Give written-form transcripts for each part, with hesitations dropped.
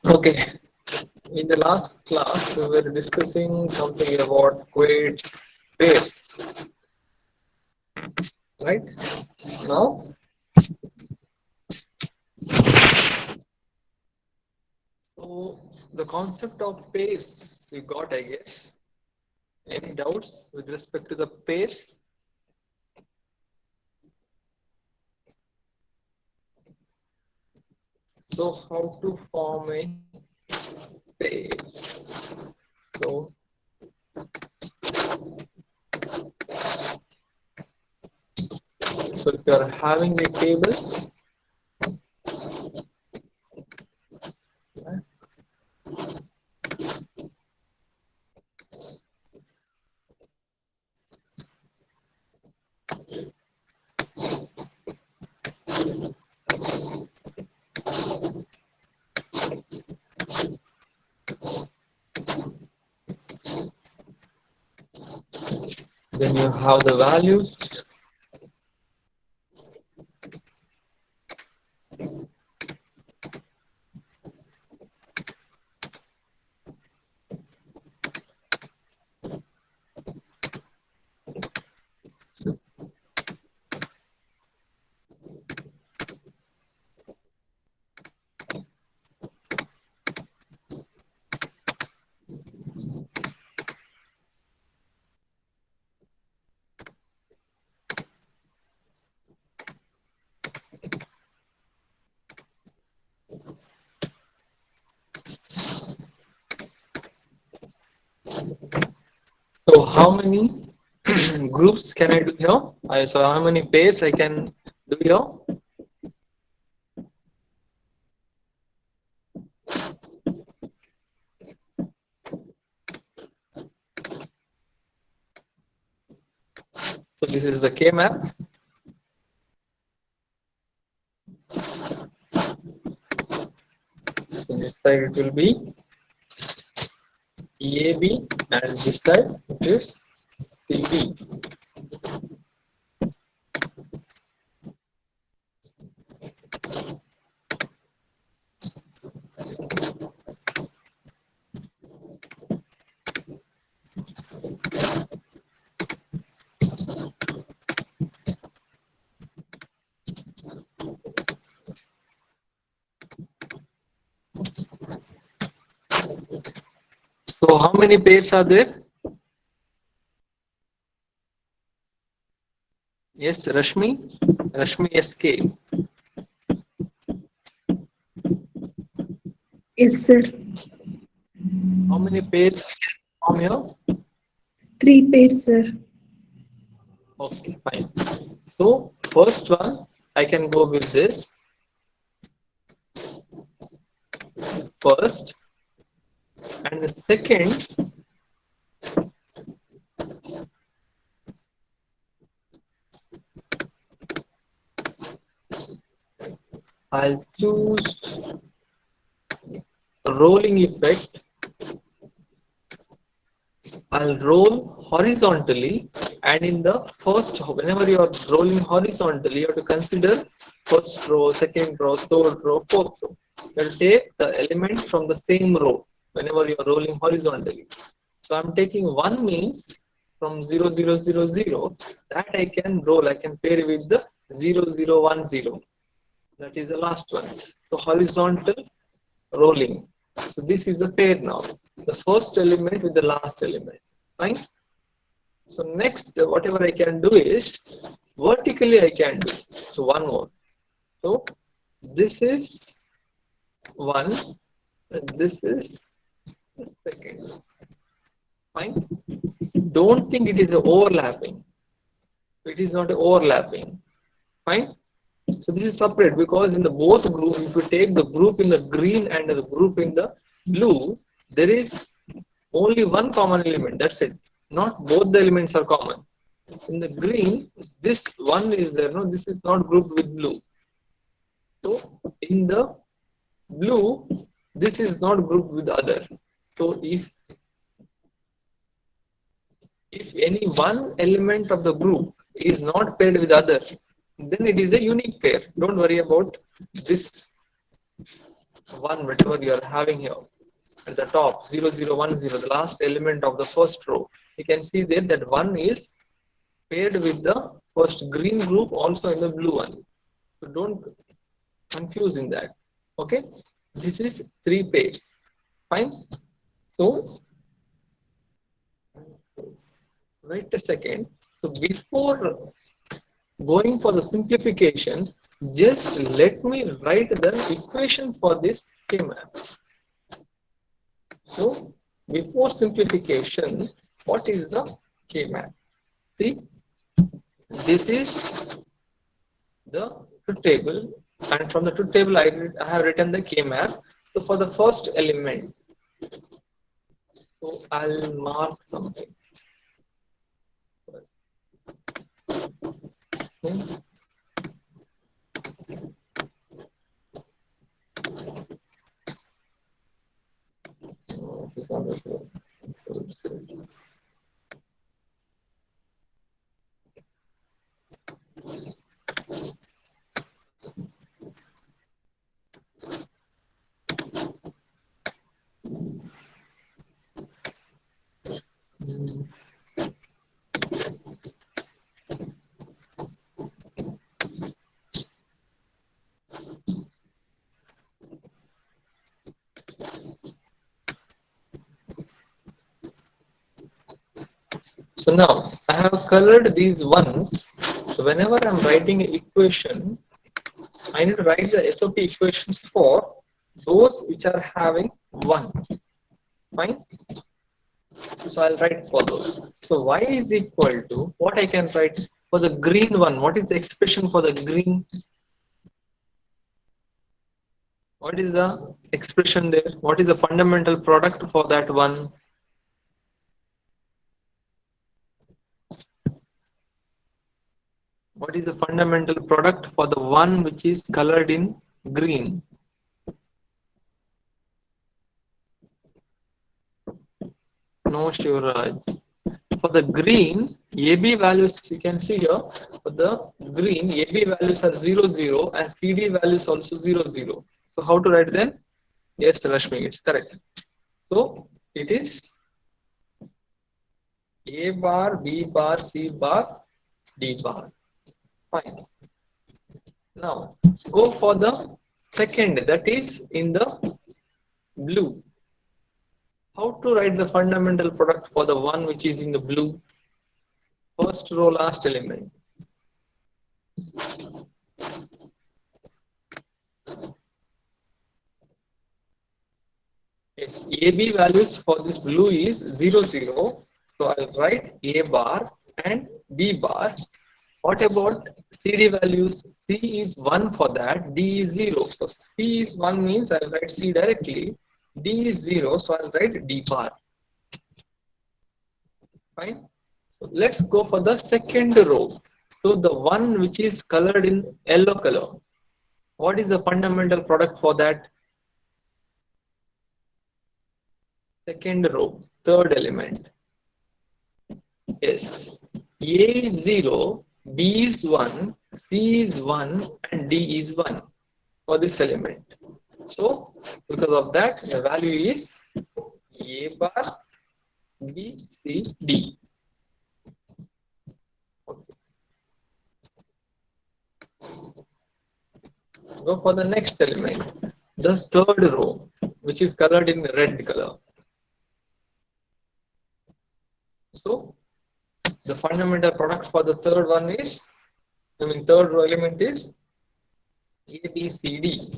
Okay, in the last class we were discussing something about weight pairs, right? Now, so the concept of pairs you got, I guess. Any doubts with respect to the pairs? So how to form a pair? So if you are having a table, then you have the values. So how many groups can I do here? So how many pairs I can do here? So this is the K map. So this side it will be EAB and this side it is CB. So how many pairs are there? Yes, Rashmi SK. Yes, sir. How many pairs we can form here? 3 pairs, sir. Okay, fine. So first one I can go with this first, and the second I'll choose rolling effect. I'll roll horizontally, and in the first, whenever you are rolling horizontally, you have to consider first row, second row, third row, fourth row. You'll take the element from the same row whenever you are rolling horizontally. So I'm taking one means from 0, 0, 0, 0, that I can roll, I can pair with the 0, 0, 1, 0. That is the last one. So horizontal rolling. So this is a pair now. The first element with the last element. Fine. So next, whatever I can do is vertically I can do. So one more. So this is one, and this is the second. Fine. Don't think it is overlapping. It is not overlapping. Fine. So this is separate because in the both group, if you take the group in the green and the group in the blue, there is only one common element. That's it. Not both the elements are common. In the green, this one is there. No, this is not grouped with blue. So in the blue, this is not grouped with other. So if any one element of the group is not paired with other, then it is a unique pair. Don't worry about this one, whatever you are having here at the top 0010, the last element of the first row. You can see there that one is paired with the first green group, also in the blue one. So don't confuse in that. Okay, this is three pairs. Fine. So wait a second. So before going for the simplification, just let me write the equation for this K-map. So before simplification, what is the K-map? See, this is the truth table, and from the truth table I have written the K-map. So for the first element, so I'll mark something. Okay. So now I have colored these ones. So whenever I'm writing an equation, I need to write the SOP equations for those which are having one. Fine. So I'll write for those. So y is equal to what I can write for the green one. What is the expression for the green? What is the expression there? What is the fundamental product for that one? What is the fundamental product for the one which is colored in green? No, Shivraj. For the green, AB values you can see here. For the green, AB values are 0, 0 and CD values also 0, 0. So how to write then? Yes, Rashmi, it's correct. So it is A bar, B bar, C bar, D bar. Fine. Now go for the second, that is in the blue. How to write the fundamental product for the one which is in the blue? First row, last element. Yes, AB values for this blue is 0, 0. So I'll write A bar and B bar. What about CD values? C is 1 for that, D is 0. So C is 1 means I'll write C directly. D is 0, so I'll write D bar. Fine. So let's go for the second row. So the one which is colored in yellow color. What is the fundamental product for that? Second row, third element. Yes. A is 0, B is 1, C is 1 and D is 1 for this element. So because of that the value is A bar, B, C, D. Okay. Go for the next element, the third row, which is colored in red color. So the fundamental product for the third one is, third row element is A, B, C, D.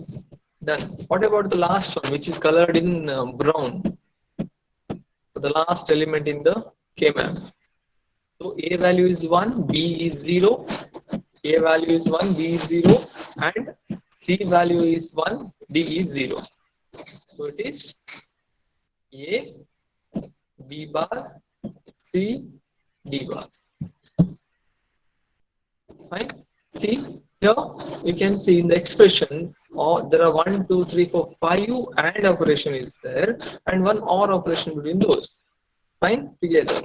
Done. What about the last one, which is colored in brown? So the last element in the K-map. So A value is 1, B is 0, A value is 1, B is 0, and C value is 1, D is 0. So it is A, B bar, C, D bar. Fine. See here you can see in the expression, or there are 1, 2, 3, 4, 5 and operation is there, and one OR operation between those. Fine, together.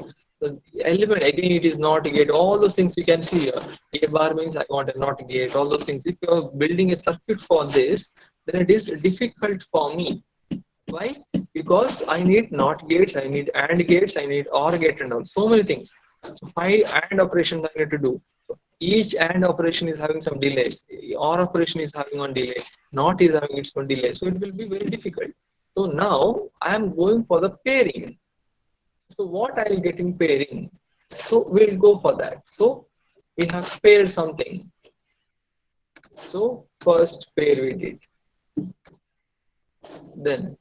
the element again, it is not gate. All those things you can see here. A bar means I want a not gate. All those things. If you are building a circuit for this, then it is difficult for me. Why? Because I need NOT gates, I need AND gates, I need OR gate and all. So many things. So 5 AND operations I need to do. So each AND operation is having some delays. OR operation is having one delay. NOT is having its own delay. So it will be very difficult. So now I am going for the pairing. So what I will get in pairing? So we'll go for that. So we have paired something. So first pair we did. Then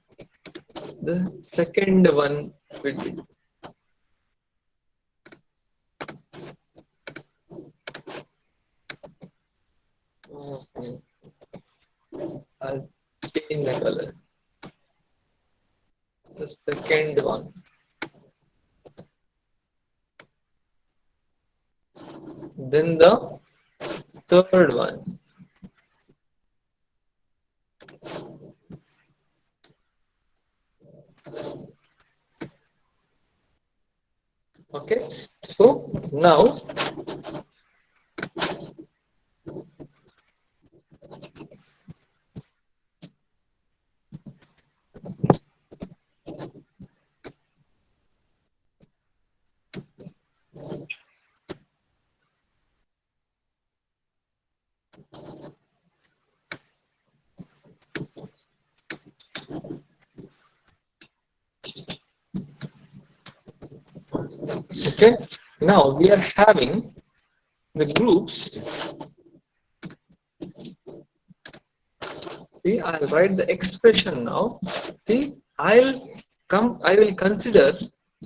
the second one we did. Okay. I'll change the color. The second one. Then the third one. Okay. So now okay. Now we are having the groups. See, I'll write the expression now. See, I will consider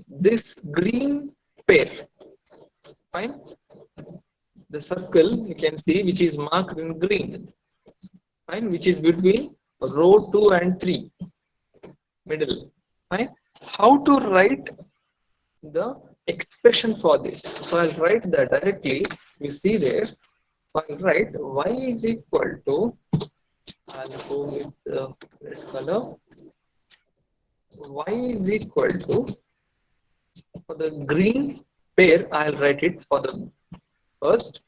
this green pair. Fine. The circle you can see which is marked in green. Fine, which is between row 2 and 3. Middle. Fine. How to write the expression for this? So I'll write that directly. You see there. So I'll write y is equal to, I'll go with the red color. Y is equal to, for the green pair, I'll write it for the first.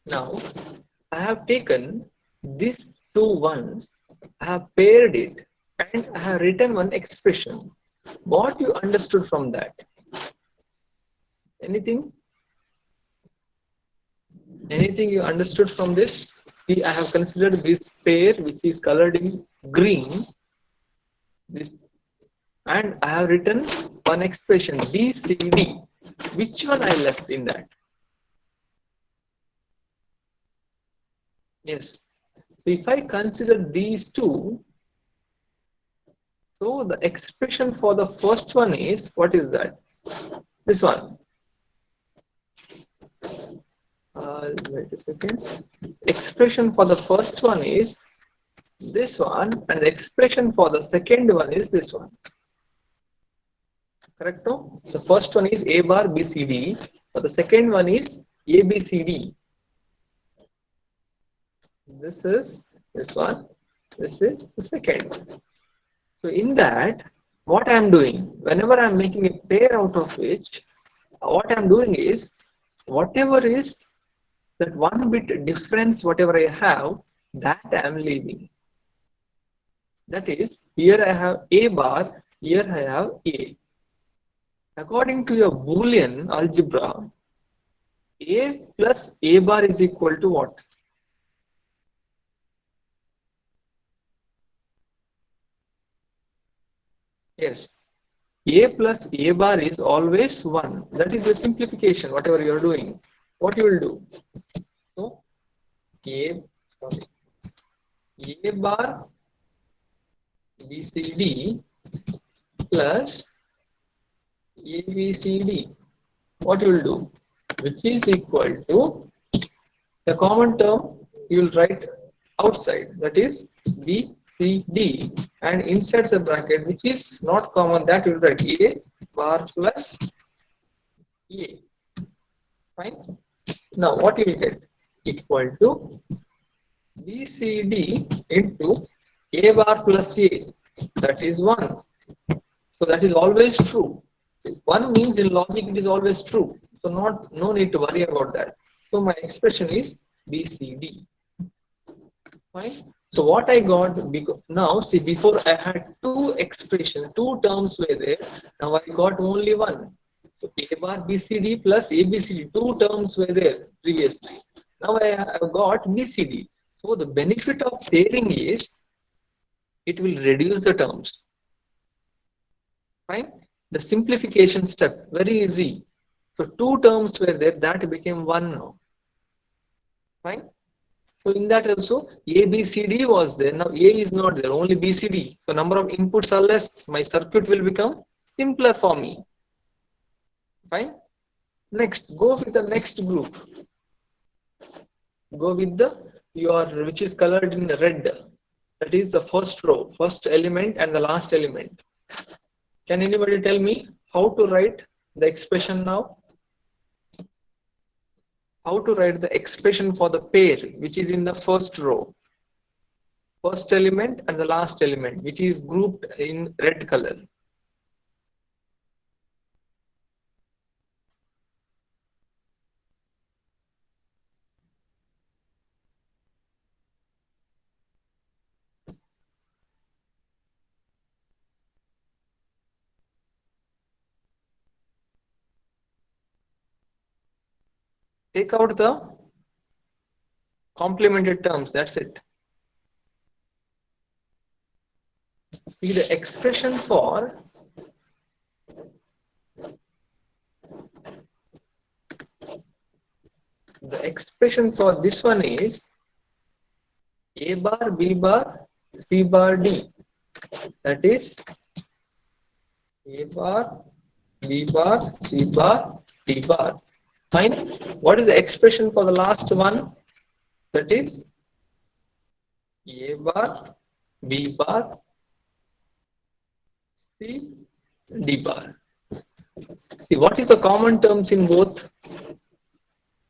Now, I have taken these two ones, I have paired it, and I have written one expression. What you understood from that? Anything? Anything you understood from this? See, I have considered this pair which is colored in green. This, and I have written one expression BCD. Which one I left in that? Yes. So if I consider these two, so the expression for the first one is, what is that? This one. Wait a second. Expression for the first one is this one, and the expression for the second one is this one. Correct? No? The first one is A bar BCD, but the second one is ABCD. This is this one. This is the second one. So in that, what I am doing, whenever I am making a pair out of which, what I am doing is, whatever is that one bit difference, whatever I have, that I am leaving. That is, here I have A bar, here I have A. According to your Boolean algebra, A plus A bar is equal to what? Yes. A plus A bar is always 1. That is a simplification, whatever you are doing. What you will do? So, A bar BCD plus ABCD. What you will do? Which is equal to the common term you will write outside, that is B C, D, and inside the bracket, which is not common, that you write A bar plus A. Fine. Now, what you will get? Equal to BCD into A bar plus A. That is 1. So that is always true. 1 means in logic it is always true. So no need to worry about that. So my expression is BCD. Fine. So what I got, because now see, before I had two expressions, two terms were there. Now I got only one. So A bar BCD plus ABCD, two terms were there previously. Now I have got BCD. So the benefit of pairing is it will reduce the terms. Fine. The simplification step, very easy. So two terms were there, that became one now. Fine. So in that also A, B, C, D was there. Now A is not there, only B, C, D. So number of inputs are less. My circuit will become simpler for me. Fine. Next, go with the next group. Go with the which is colored in red. That is the first row, first element and the last element. Can anybody tell me how to write the expression now? How to write the expression for the pair which is in the first row? First element and the last element, which is grouped in red color. Take out the complemented terms, that's it. See, the expression for this one is A bar, B bar, C bar, D. That is A bar, B bar, C bar, D bar. Fine. What is the expression for the last one? That is A bar, B bar, C, D bar. See, what is the common terms in both?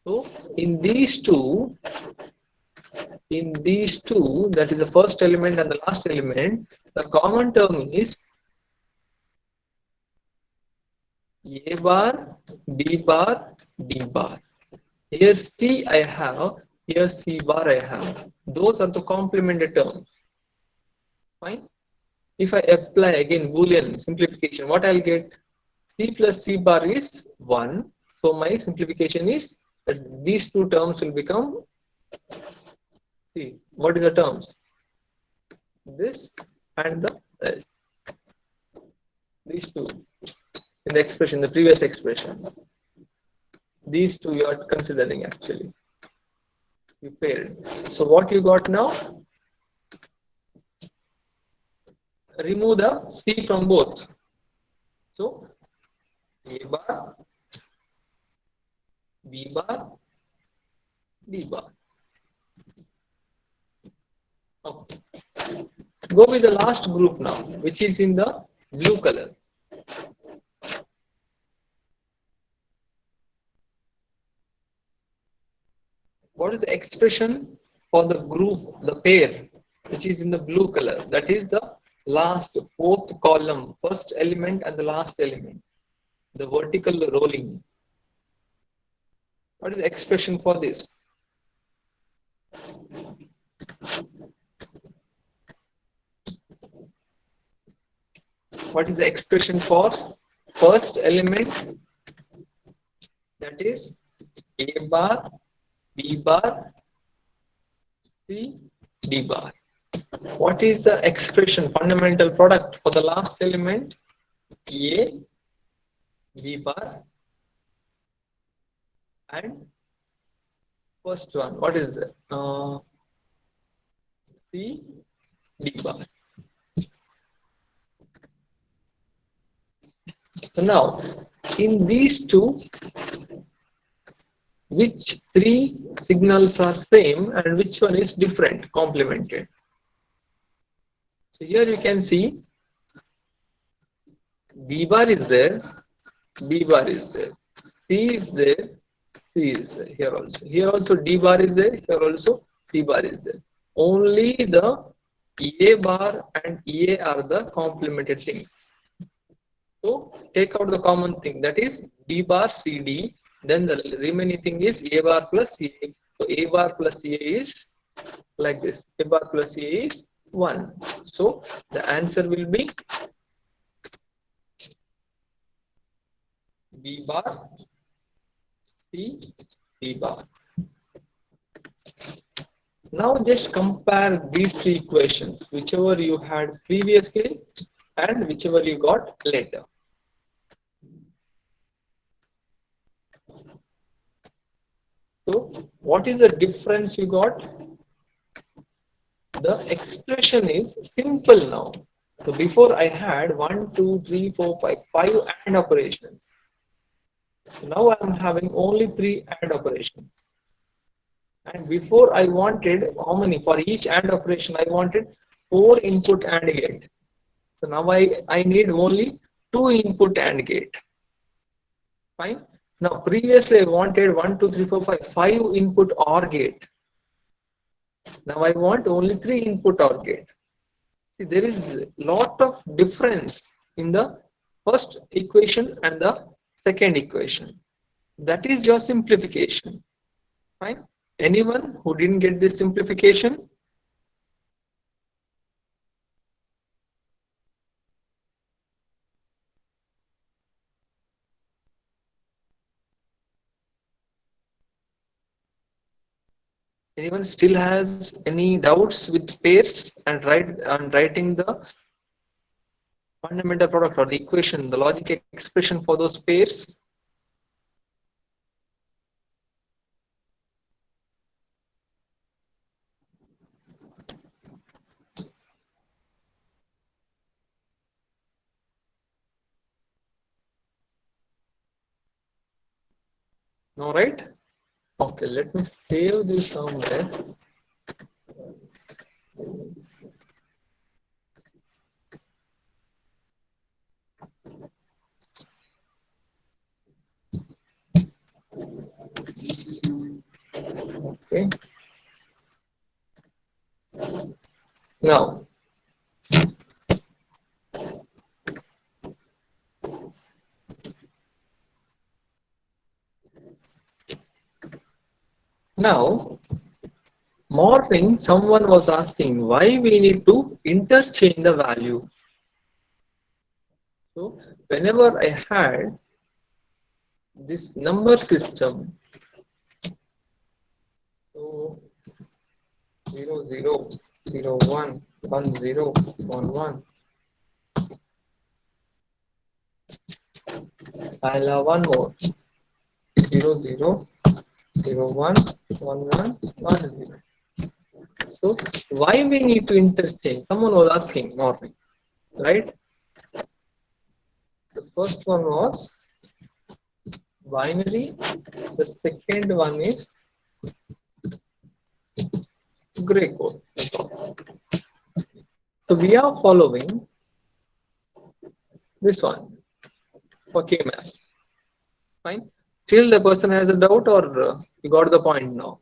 So, in these two, that is the first element and the last element, the common term is A bar, B bar, D bar. Here C I have, here C bar I have. Those are the complementary terms. Fine. If I apply again Boolean simplification, what I'll get? C plus C bar is 1. So my simplification is that these two terms will become, see, what is the terms? This and this. These two in the expression, the previous expression. These two you are considering actually. You paired. So what you got now? Remove the C from both. So A bar, B bar, D bar. Okay. Go with the last group now, which is in the blue color. What is the expression for the group, the pair, which is in the blue color? That is the last fourth column, first element and the last element, the vertical rolling. What is the expression for this? What is the expression for first element? That is A bar, B bar, C, D bar. What is the expression, fundamental product for the last element? A, B bar, and first one, what is it? C, D bar. So now, in these two, which three signals are same and which one is different, complemented? So here you can see B bar is there, B bar is there, C is there, C is there, here also. Here also D bar is there, here also D bar is there. Only the A bar and EA are the complemented things. So take out the common thing, that is B bar CD, then the remaining thing is A bar plus EA. So A bar plus EA is like this, A bar plus EA is 1. So the answer will be B bar C B bar. Now just compare these three equations, whichever you had previously and whichever you got later. So what is the difference you got? The expression is simple now. So before I had 1, 2, 3, 4, 5, 5 AND operations. So now I am having only 3 AND operations. And before I wanted how many? For each AND operation I wanted 4 input AND gate. So now I need only 2 input AND gate. Fine. Now previously I wanted 1, 2, 3, 4, 5, 5 input OR gate. Now I want only 3 input OR gate. See, there is lot of difference in the first equation and the second equation. That is your simplification. Fine. Anyone who didn't get this simplification? Anyone still has any doubts with pairs and writing the fundamental product or the equation, the logic expression for those pairs? No, right? Okay, let me save this somewhere. Okay. Now, now, morning, someone was asking why we need to interchange the value. So, whenever I had this number system, so 0, 0, 0, 1, 1, 0, 1, 1, I'll have one more 0, 0, 0, 1, 1, 1, 1, 0. So, why we need to interchange? Someone was asking morning, right? The first one was binary, the second one is gray code. So we are following this one for K-map. Fine. Still the person has a doubt, or you got the point now?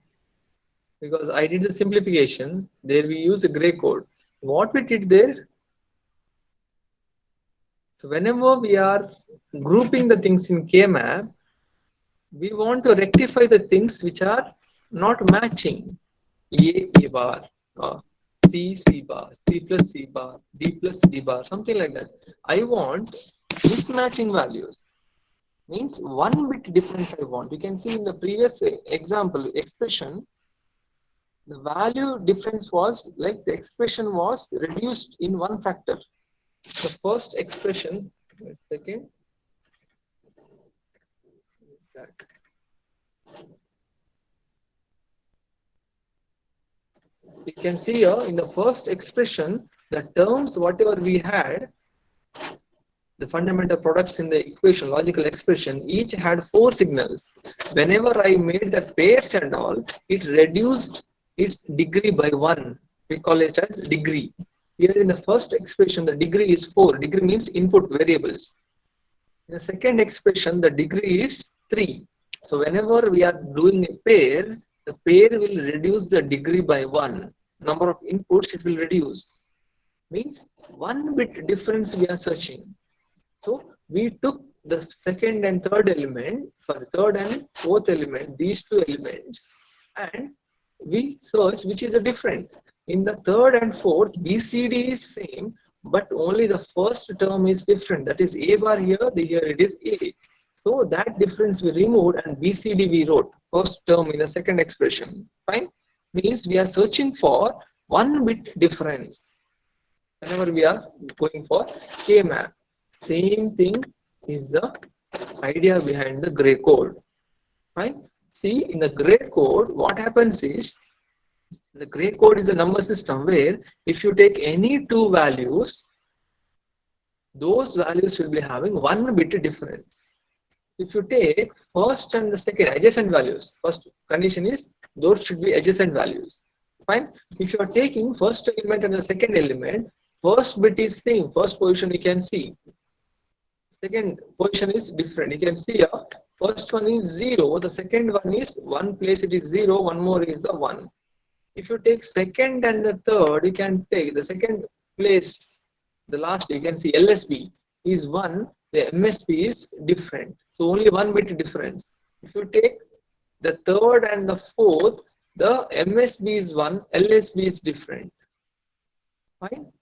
Because I did the simplification. There we use a gray code. What we did there? So whenever we are grouping the things in K-map, we want to rectify the things which are not matching. A bar, C bar, C plus C bar, D plus D bar, something like that. I want mismatching values. Means one bit difference I want. You can see in the previous example expression, the value difference was like the expression was reduced in one factor. The first expression, wait a second. You can see here in the first expression, the terms whatever we had, the fundamental products in the equation, logical expression, each had 4 signals. Whenever I made the pairs and all, it reduced its degree by 1. We call it as degree. Here in the first expression, the degree is 4. Degree means input variables. In the second expression, the degree is 3. So whenever we are doing a pair, the pair will reduce the degree by 1. Number of inputs it will reduce. Means 1 bit difference we are searching. So we took the second and third element, sorry, third and fourth element, these two elements, and we search which is the different. In the third and fourth, BCD is same, but only the first term is different. That is A bar here, here it is A. So that difference we removed and BCD we wrote, first term in the second expression. Fine? Means we are searching for 1 bit difference whenever we are going for K-map. Same thing is the idea behind the gray code. Fine. See, in the gray code, what happens is the gray code is a number system where if you take any two values, those values will be having 1 bit difference. If you take first and the second adjacent values, first condition is those should be adjacent values. Fine. If you are taking first element and the second element, first bit is same, first position you can see. Second position is different. You can see here, first one is 0, the second one is one place it is 0, one more is the 1. If you take second and the third, you can take the second place, the last you can see LSB is 1, the MSB is different. So only 1 bit difference. If you take the third and the fourth, the MSB is 1, LSB is different. Fine.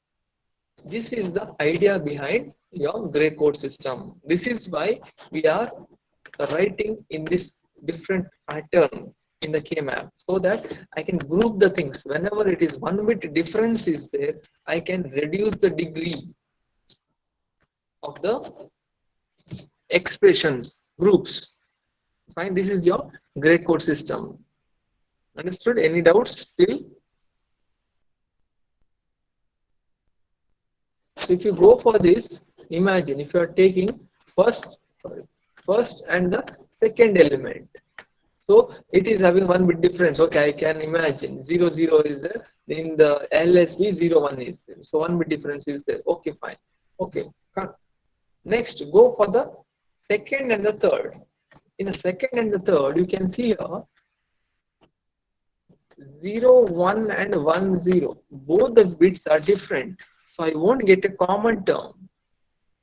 This is the idea behind your gray code system. This is why we are writing in this different pattern in the K-map, so that I can group the things. Whenever it is 1 bit difference is there, I can reduce the degree of the expressions groups. Fine. This is your gray code system. Understood? Any doubts still? So if you go for this, imagine if you are taking first and the second element. So it is having 1 bit difference. Okay, I can imagine 0, 0 is there. In the LSB 0, 1 is there. So 1 bit difference is there. Okay, fine. Okay. Next, go for the second and the third. In the second and the third, you can see here 0, 1 and 1, 0. Both the bits are different. So I won't get a common term.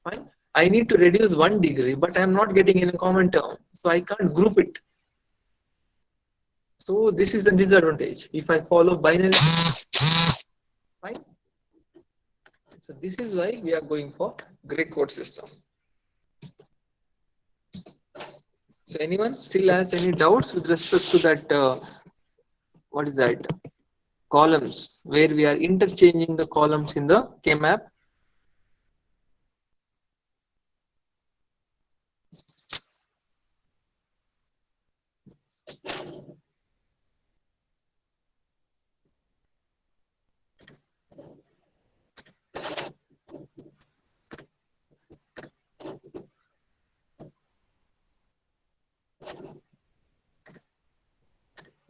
Fine. I need to reduce 1 degree, but I am not getting any common term. So I can't group it. So this is a disadvantage. If I follow binary, fine. So this is why we are going for gray code system. So anyone still has any doubts with respect to that? What is that? Columns where we are interchanging the columns in the K-map.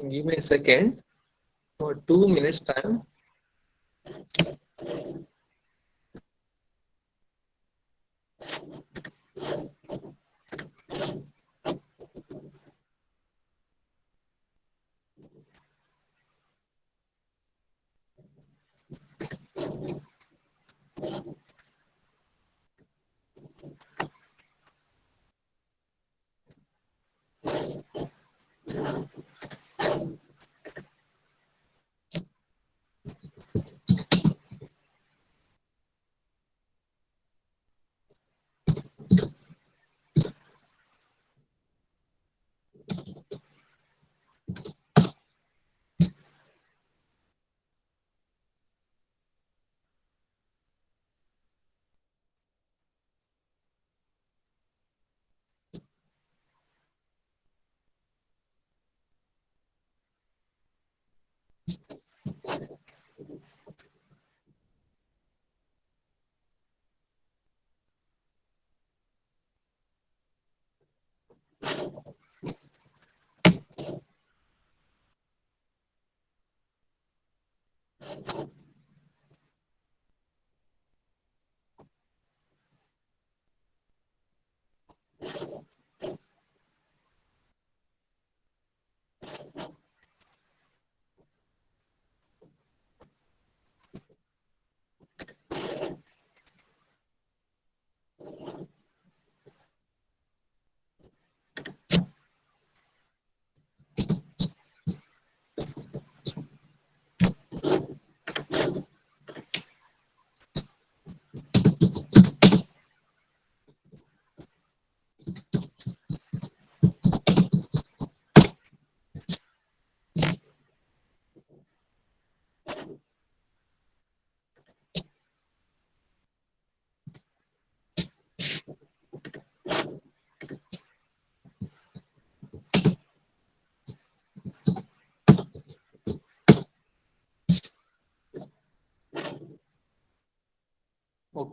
Give me a second for 2 minutes time.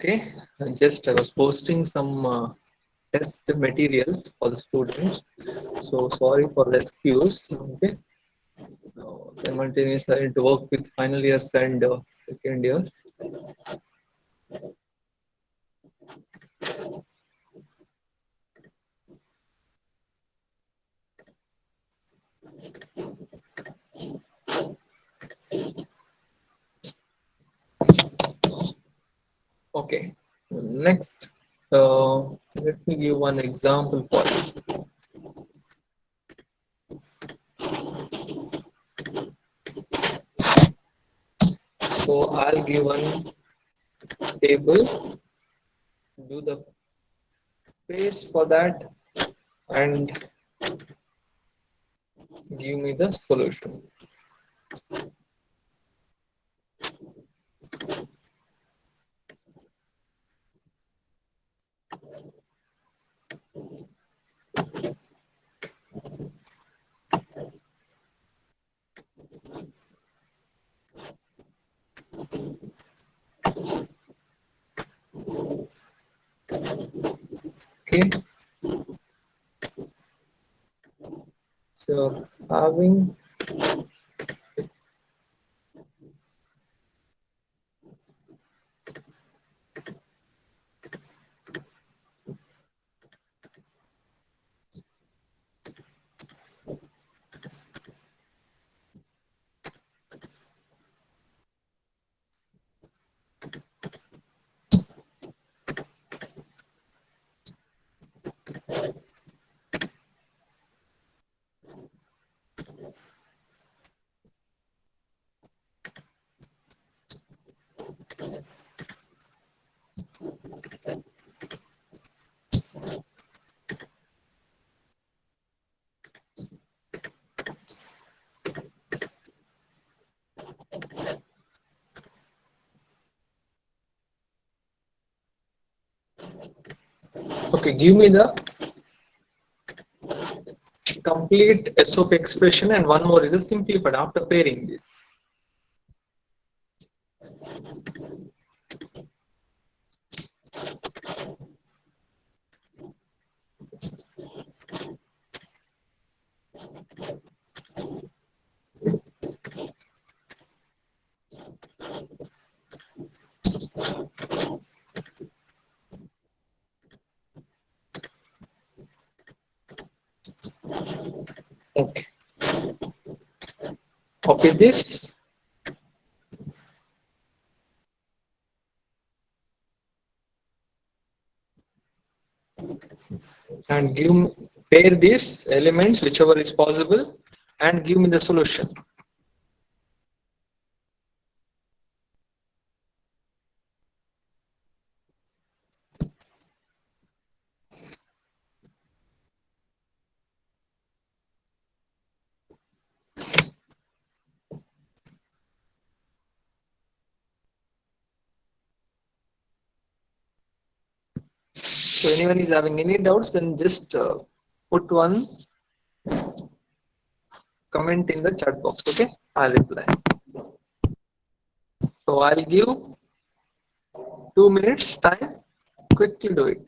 Okay, just I was posting some test materials for the students. So sorry for the excuse. Okay, simultaneously I need to work with final years and second years. Okay, next, let me give one example for you. So I'll give one table, do the page for that, and give me the solution. Okay, so having, okay, give me the complete SOP expression, and one more is a simplified after pairing this. Okay, copy this and give pair these elements whichever is possible and give me the solution. So anyone is having any doubts, then just put one comment in the chat box. Okay, I'll reply. So I'll give 2 minutes time. Quickly do it.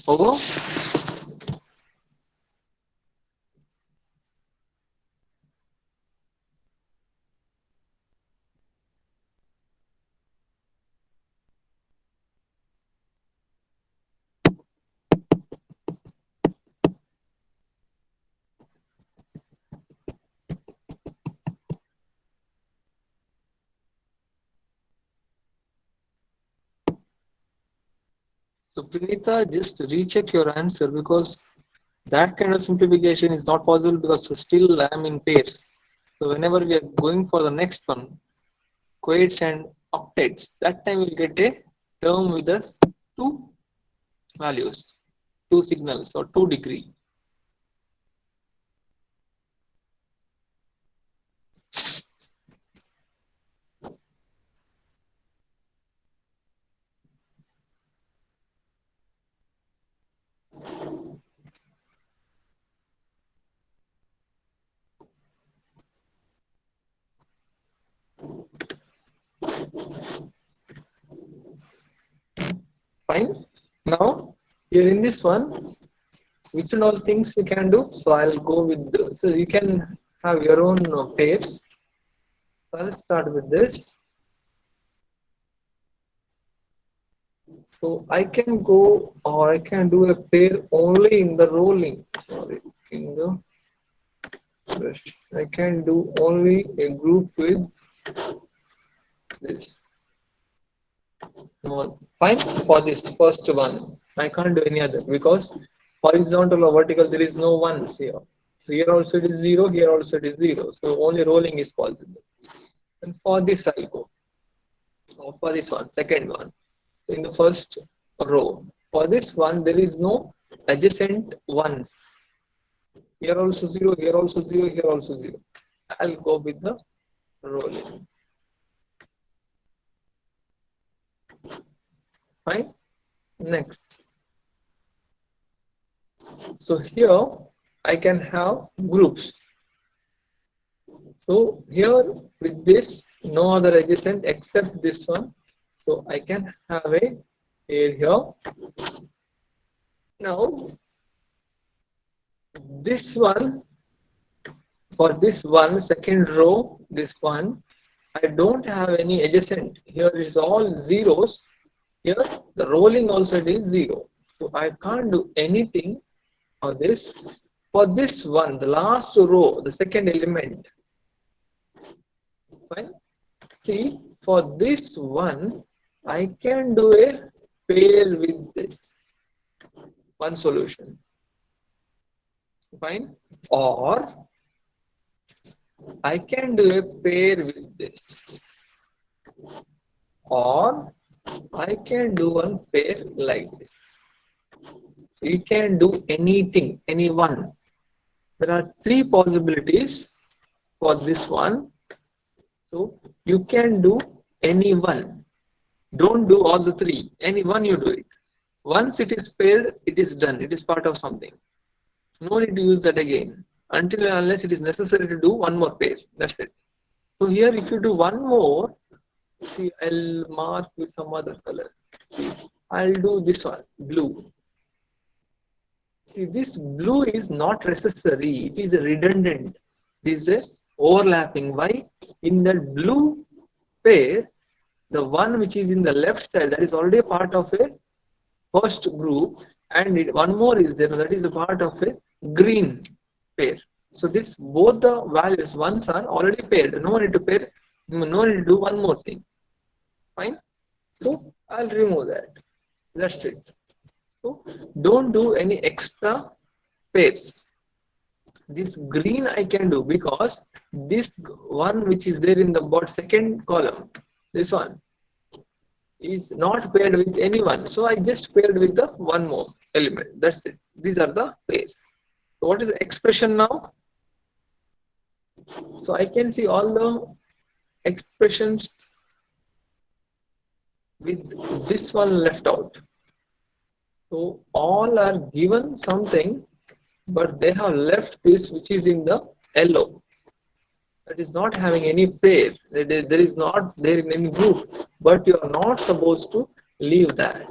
Over. So Pranita, just recheck your answer because that kind of simplification is not possible because still I am in pairs. So whenever we are going for the next one, quates and octets, that time we'll get a term with us two values, two signals or 2 degree. Fine. Now here in this one, which and all things we can do. So I'll go with so you can have your own pairs. So I'll start with this. So I can go or I can do a pair only in the rolling. Sorry, in the I can do only a group with this. No, fine for this first one. I can't do any other because horizontal or vertical there is no ones here. So here also it is zero, here also it is zero. So only rolling is possible. And for this I'll go. Or for this one, second one. So in the first row, for this one there is no adjacent ones. Here also zero, here also zero, here also zero. I'll go with the rolling. Fine. Next. So here I can have groups. So here with this, no other adjacent except this one. So I can have a pair here. Now this one, for this one second row, this one, I don't have any adjacent. Here is all zeros. Here the rolling also it is zero. So I can't do anything on this. For this one, the last row, the second element. Fine. See, for this one, I can do a pair with this. One solution. Fine. Or I can do a pair with this. Or I can do one pair like this. So you can do anything, any one. There are three possibilities for this one. So you can do any one. Don't do all the three. Any one you do it. Once it is paired, it is done. It is part of something. No need to use that again until and unless it is necessary to do one more pair. That's it. So here, if you do one more, see, I'll mark with some other color. See, I'll do this one, blue. See, this blue is not necessary. It is a redundant. It is a overlapping. Why? In that blue pair, the one which is in the left side, that is already a part of a first group, and one more is there, that is a part of a green pair. So this both the values ones are already paired. No need to pair, no need to do one more thing. Fine. So I'll remove that. That's it. So don't do any extra pairs. This green I can do because this one which is there in the second column, this one is not paired with anyone. So I just paired with the one more element. That's it. These are the pairs. So what is the expression now? So I can see all the expressions with this one left out. So all are given something, but they have left this which is in the yellow. That is not having any pair. There is not there in any group, but you are not supposed to leave that.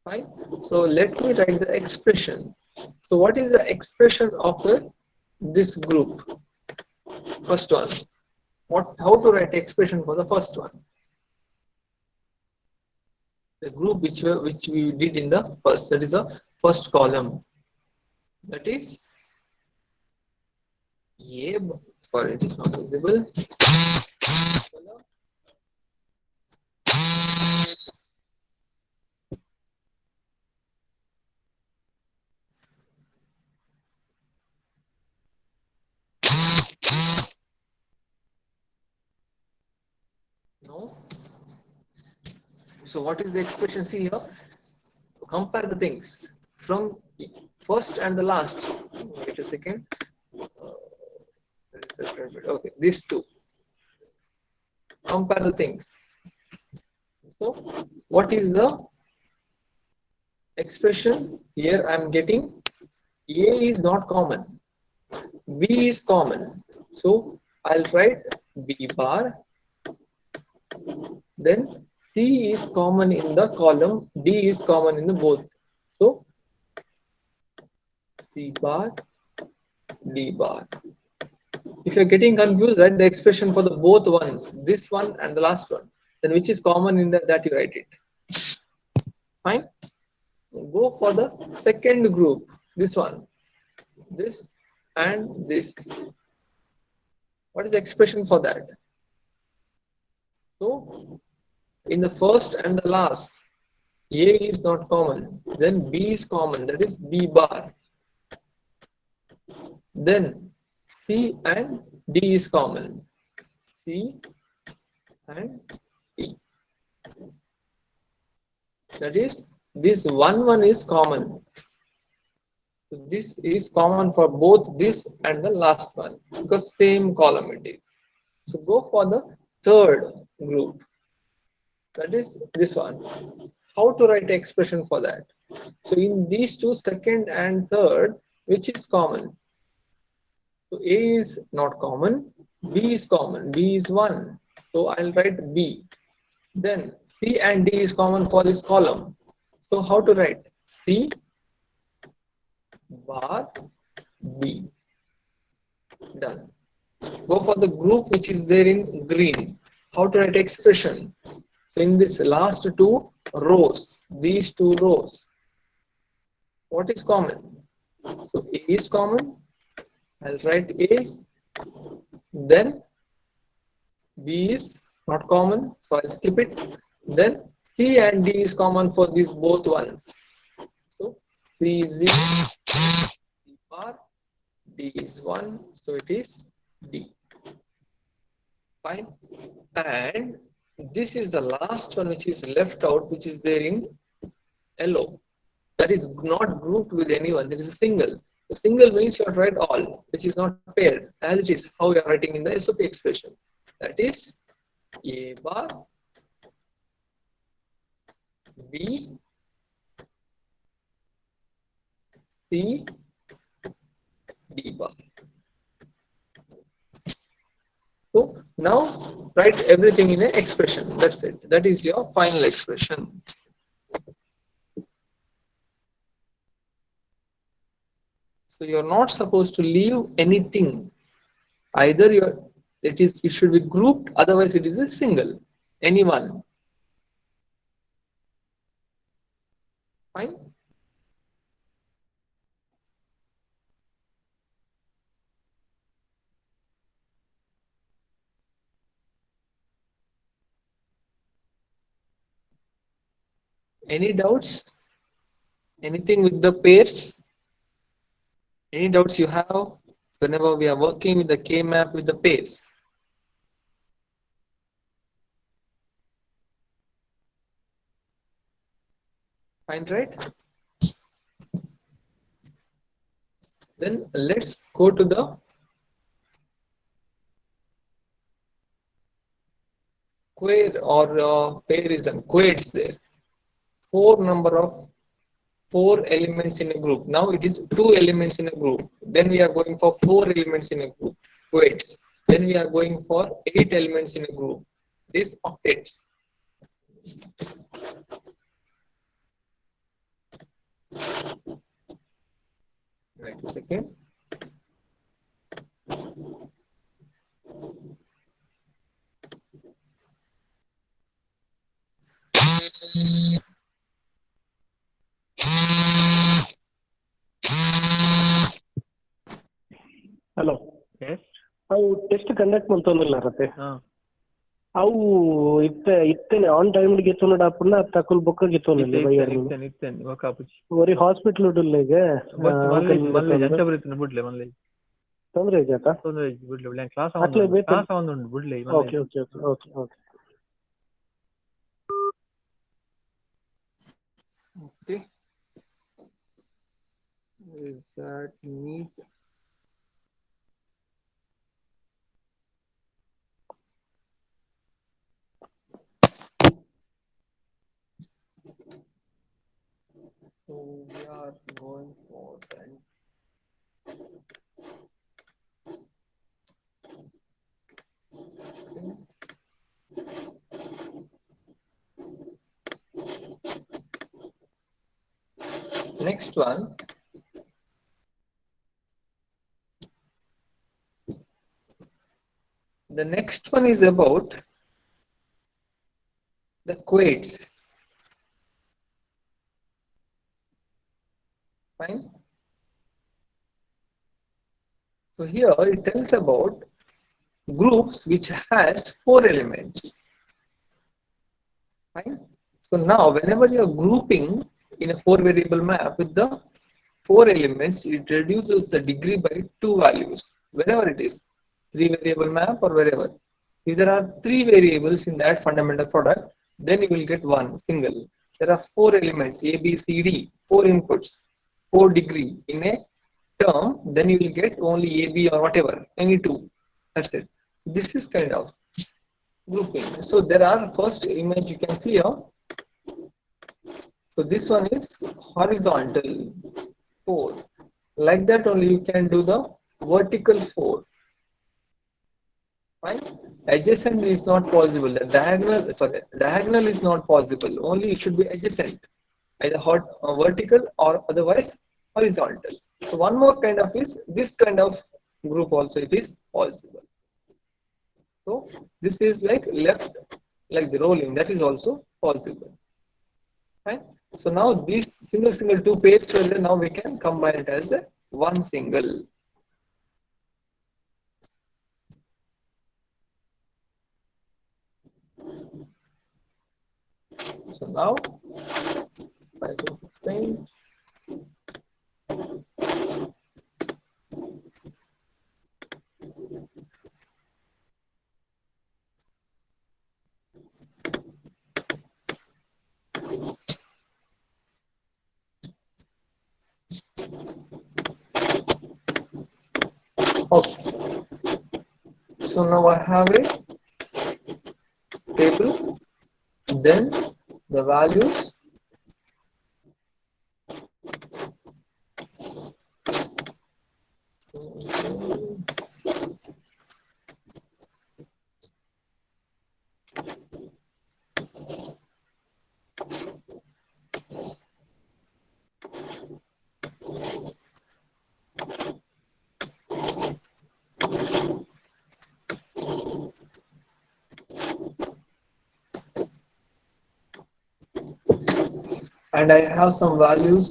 Fine. So let me write the expression. So what is the expression of this group? First one. How to write expression for the first one? The group which we did in the first, that is the first column. That is A. Sorry, it is not visible. No. So what is the expression? See here. Compare the things from first and the last. Wait a second. Okay, these two. Compare the things. So what is the expression here? I am getting A is not common, B is common. So I'll write B bar. Then C is common in the column, D is common in the both. So C bar, D bar. If you're getting confused, write the expression for the both ones, this one and the last one. Then which is common in that you write it. Fine. Go for the second group. This one, this and this. What is the expression for that? So in the first and the last, A is not common. Then B is common. That is B bar. Then C and D is common. C and D. That is, this one is common. So this is common for both this and the last one because same column it is. So go for the third group. That is this one. How to write expression for that? So in these two, second and third, which is common? So A is not common, B is common, B is 1. So I'll write B. Then C and D is common for this column. So how to write? C bar B. Done. Go for the group which is there in green. How to write expression? So in this last two rows, these two rows, what is common? So A is common. I'll write A. Then B is not common, so I'll skip it. Then C and D is common for these both ones. So C is 0, C bar, D is 1, so it is D. Fine. And this is the last one which is left out, which is there in yellow. That is not grouped with anyone. There is a single. The single means you have to write all, which is not paired, as it is how you are writing in the SOP expression. That is A bar, B, C, D bar. So now write everything in an expression. That's it. That is your final expression. So you're not supposed to leave anything. Either it should be grouped, otherwise it is a single. Anyone. Fine. Any doubts? Anything with the pairs? Any doubts you have whenever we are working with the K-map with the pairs? Fine, right? Then let's go to the square or pairism, quads there. Number of 4 elements in a group. Now it is 2 elements in a group. Then we are going for 4 elements in a group. Quads. Then we are going for 8 elements in a group. This octets. Second, hello, yes ಅವು test conduct ಮಾಡ್ತೋನಿಲ್ಲ ರತೆ ಅವು ಇತ್ತೇನೆ on time ಗೆತ್ತೋನಡ ಪುನಃ ತಕುಲ್ ಬೊಕ್ಕ ಗೆತ್ತೋನಿಲ್ಲ buyer ಇತ್ತೇನೆ ವಕಾಪುಚಿ ಒರಿ hospital ಉಡ್ಲಿಗೆ ಬಿಡ್ಲೆ ಮಲ್ಲೆ ತೊಂದ್ರೆ ಇದೆಯಾ ತೊಂದ್ರೆ ಬಿಡ್ಲೆ ಕ್ಲಾಸ್ ಅಟ್ಲೇ ಬೇಕು. ಕ್ಲಾಸ್ ಒಂದು ಬಿಡ್ಲೆ okay okay okay okay okay okay, is that neat? So we are going for that. Next one, the next one is about the quates. Fine. So here it tells about groups which has 4 elements. Fine. So now whenever you are grouping in a 4 variable map with the 4 elements, it reduces the degree by 2 values, wherever it is, 3 variable map or wherever. If there are 3 variables in that fundamental product, then you will get one single. There are 4 elements, A, B, C, D, 4 inputs, 4 degree in a term, then you will get only A, B or whatever, any two. That's it. This is kind of grouping. So there are first image you can see here. So this one is horizontal 4. Like that only you can do the vertical 4. Fine. Adjacent is not possible. The diagonal is not possible. Only it should be adjacent, either vertical or otherwise horizontal. So one more kind of is this kind of group also it is possible. So this is like left, like the rolling, that is also possible. Right? So now these single 2 pairs together, now we can combine it as a one single. So now I can paint. Okay. So now I have a table, then the values, and I have some values.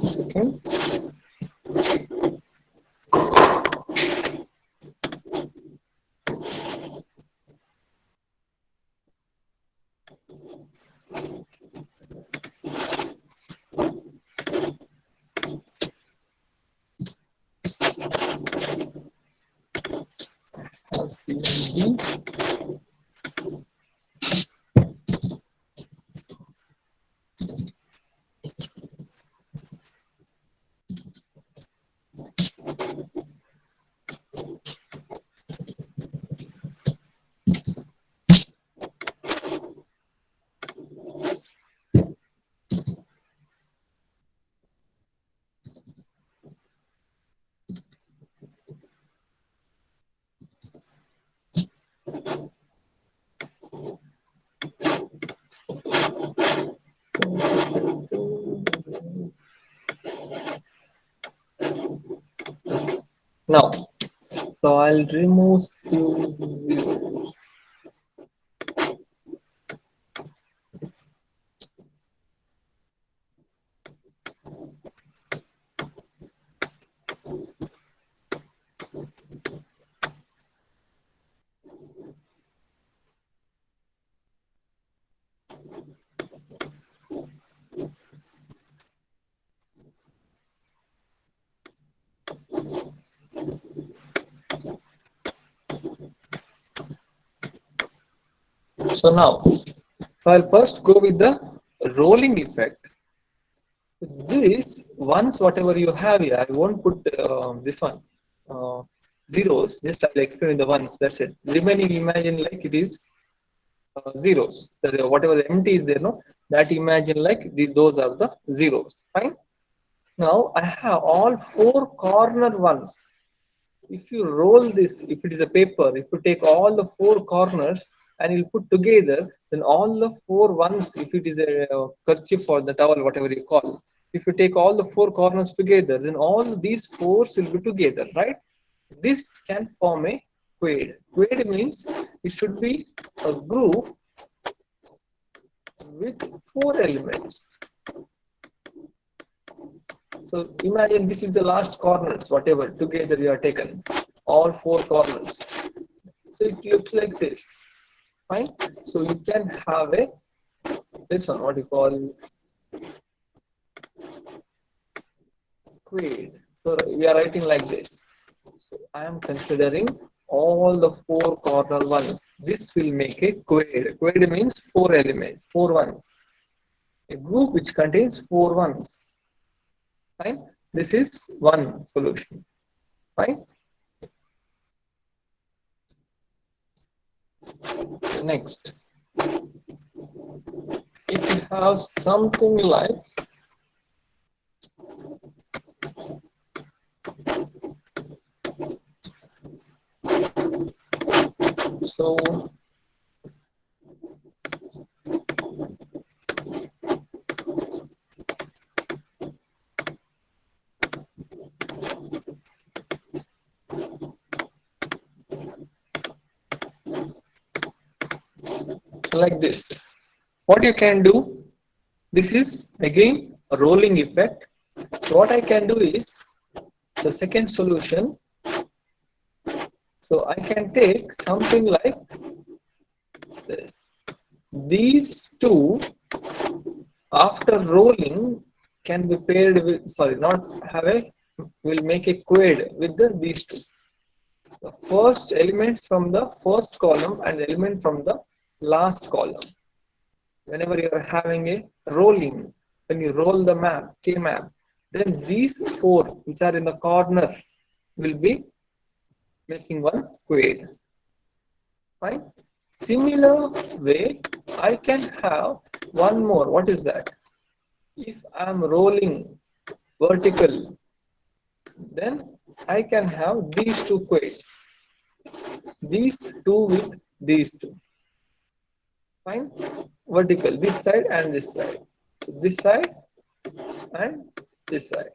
Second. CMD. Now, so I'll remove few zeros. So now, so I'll first go with the rolling effect. This once whatever you have here, I won't put this one uh, zeros. Just I'll explain the ones. That's it. Remaining, imagine like it is zeros. Whatever the empty is there, no, that imagine like those are the zeros. Fine. Now I have all four corner ones. If you roll this, if it is a paper, if you take all the four corners and you put together, then all the four ones, if it is a kerchief or the towel, whatever you call, if you take all the four corners together, then all these fours will be together, right? This can form a quad. Quad means it should be a group with four elements. So imagine this is the last corners, whatever together you are taken, all four corners. So it looks like this. Fine. So you can have a this one, what you call quad. So we are writing like this. So I am considering all the four corner ones. This will make a quad. Quad means four elements, four ones. A group which contains four ones. Fine. This is one solution. Fine. Next, if you have something like so like this, what you can do, this is again a rolling effect. So what I can do is the second solution. So I can take something like this. These two after rolling can be paired with, sorry, not have a, will make a quad with these two. The first elements from the first column and the element from the last column. Whenever you are having a rolling, when you roll the map, K map, then these four which are in the corner will be making one quad. Fine. Similar way, I can have one more. What is that? If I am rolling vertical, then I can have these two quads. These two with these two. Fine. Vertical, this side and this side. So this side and this side.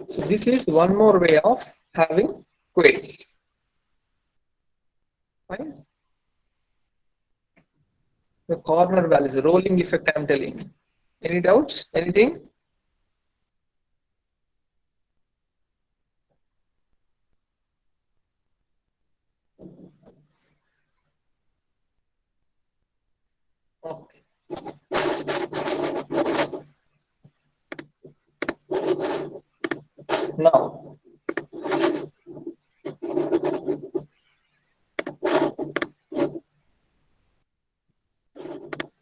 So this is one more way of having quads. Fine. The corner values, rolling effect I am telling. Any doubts? Anything? Okay. Now,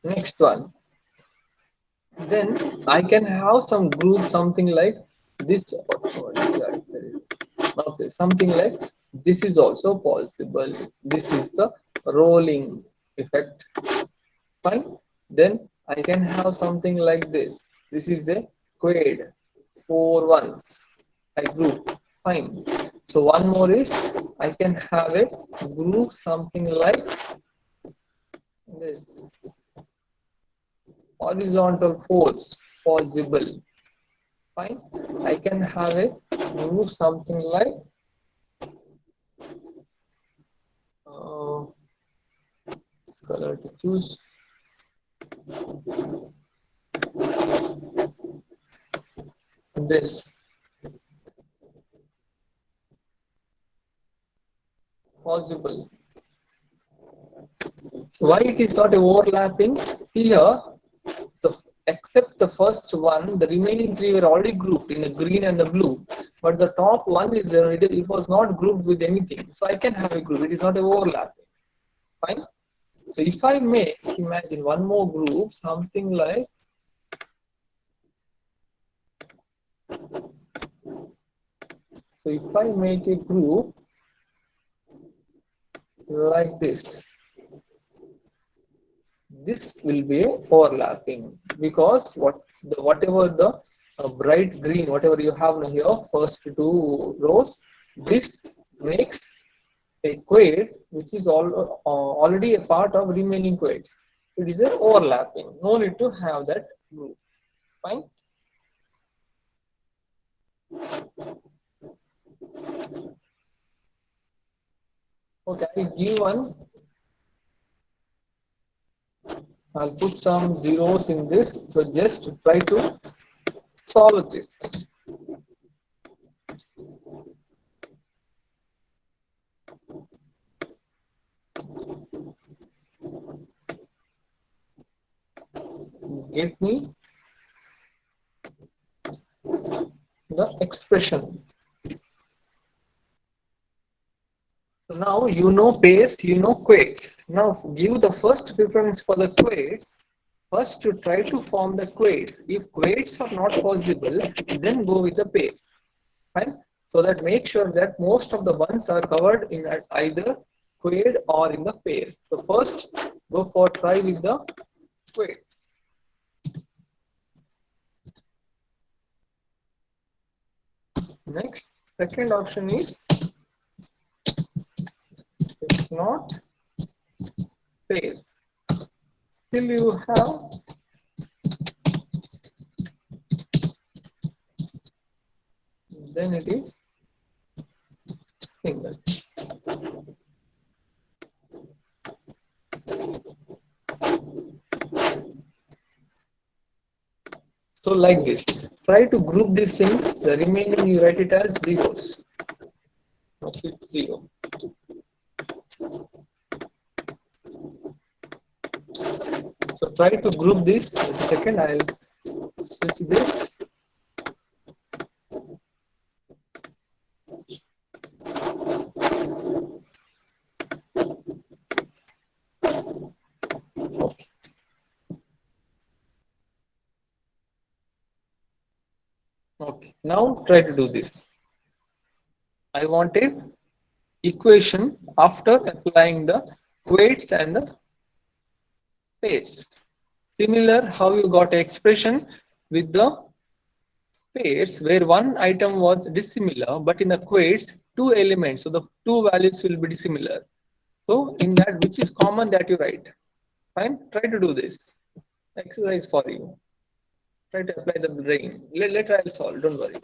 next one. Then I can have some group, something like this. Okay, something like this is also possible. This is the rolling effect. Fine. Then I can have something like this. This is a quad, four ones. I group. Fine. So one more is I can have a group something like this. Horizontal fours, possible. Fine. I can have a remove something like color to choose. This possible. Why it is not overlapping? See here, except the first one, the remaining three were already grouped in the green and the blue. But the top one is it was not grouped with anything. So I can have a group. It is not overlapping. Fine. So if I make, imagine one more group, something like so if I make a group like this will be overlapping because whatever the bright green, whatever you have here, first two rows, this makes a quaid which is already a part of remaining quaids. It is a overlapping. No need to have that group. Fine. Okay, I give one. I'll put some zeros in this. So just try to solve this. Get me the expression. So now you know pairs, you know quads. Now give the first preference for the quads. First to try to form the quads. If quads are not possible, then go with the pairs. Fine. So that make sure that most of the ones are covered in either quad or in the pair. So first go for try with the quad. Next, second option is if not pairs. Still you have then it is single. So like this, try to group these things. The remaining you write it as zeros. Okay, zero. So try to group this. Wait a second, I'll switch this. Okay. Okay. Now try to do this. I want a equation after applying the weights and the pairs. Similar how you got an expression with the pairs where one item was dissimilar, but in the quads, two elements, so the two values will be dissimilar. So in that, which is common that you write. Fine, try to do this. Exercise for you. Try to apply the brain. Later I'll solve, don't worry.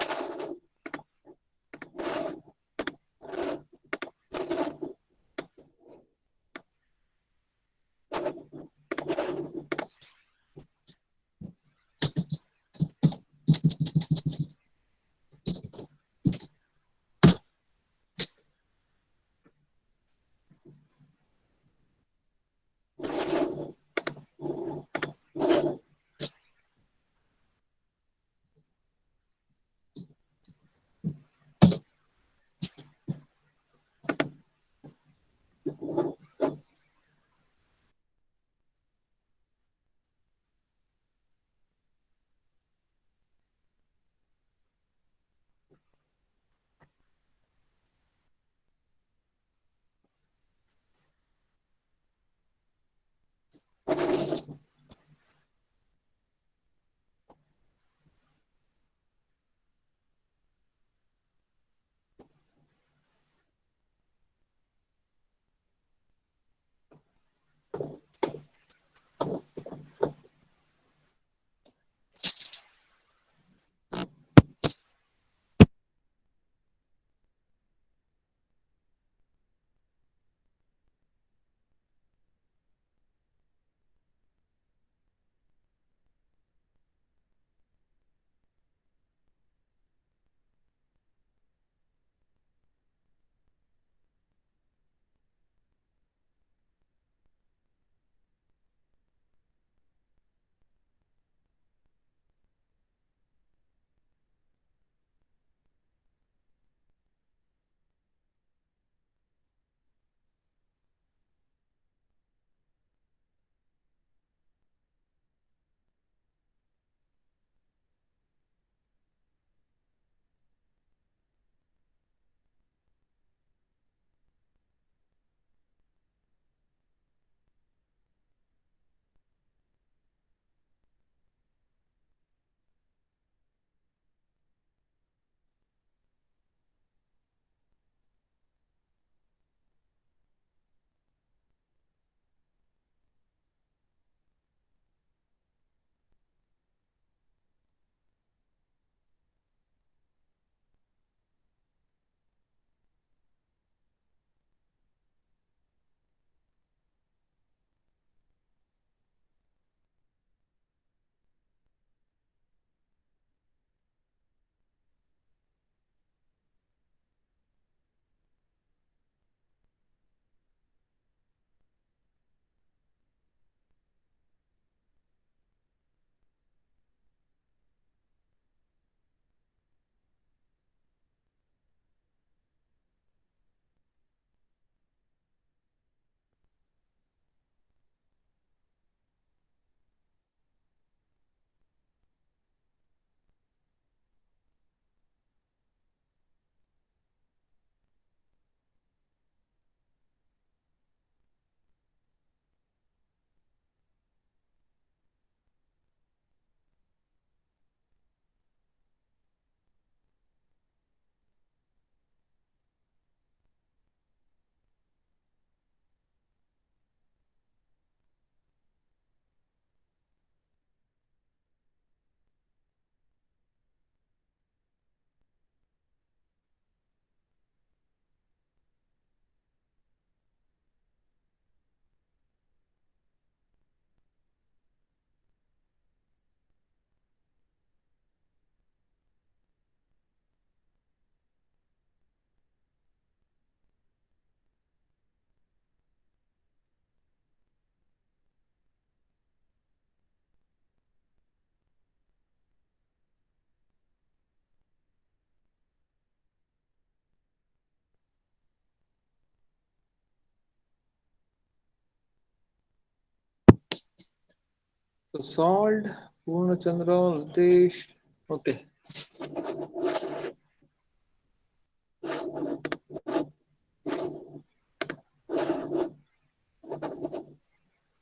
So solved. Purnachandra, Ritesh. Okay.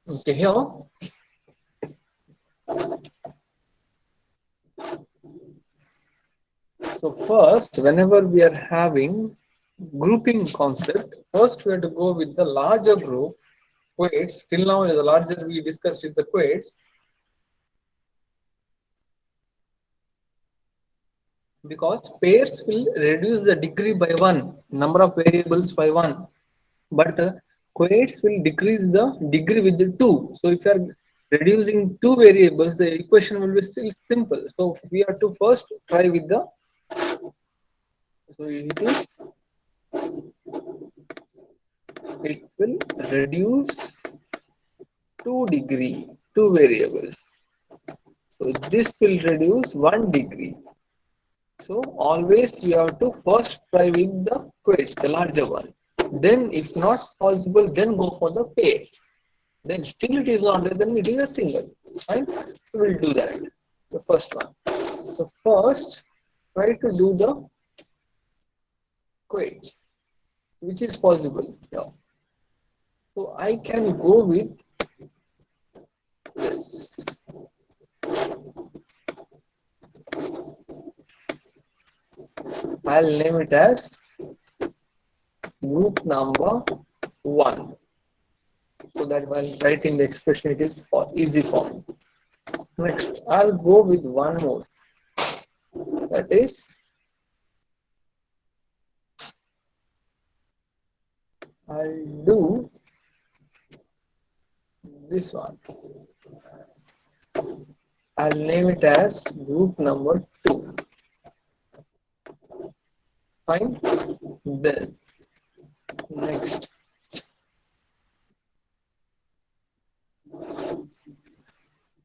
Okay, here. So first, whenever we are having grouping concept, first we have to go with the larger group, weights. Till now, the larger we discussed is the weights, because pairs will reduce the degree by one, number of variables by one, but the weights will decrease the degree with the two. So if you are reducing two variables, the equation will be still simple. So we have to first try with the, so it will reduce 2 degree, two variables. So this will reduce 1 degree. So always you have to first try with the quads, the larger one. Then if not possible, then go for the pairs. Then still it is not there, then it is a single. Fine. So we'll do that. The first one. So first try to do the quads, which is possible. Yeah. So I can go with this. I'll name it as group number 1, so that while writing the expression it is easy for me. Next, I'll go with one more, that is, I'll do this one. I'll name it as group number 2. Fine. Then next,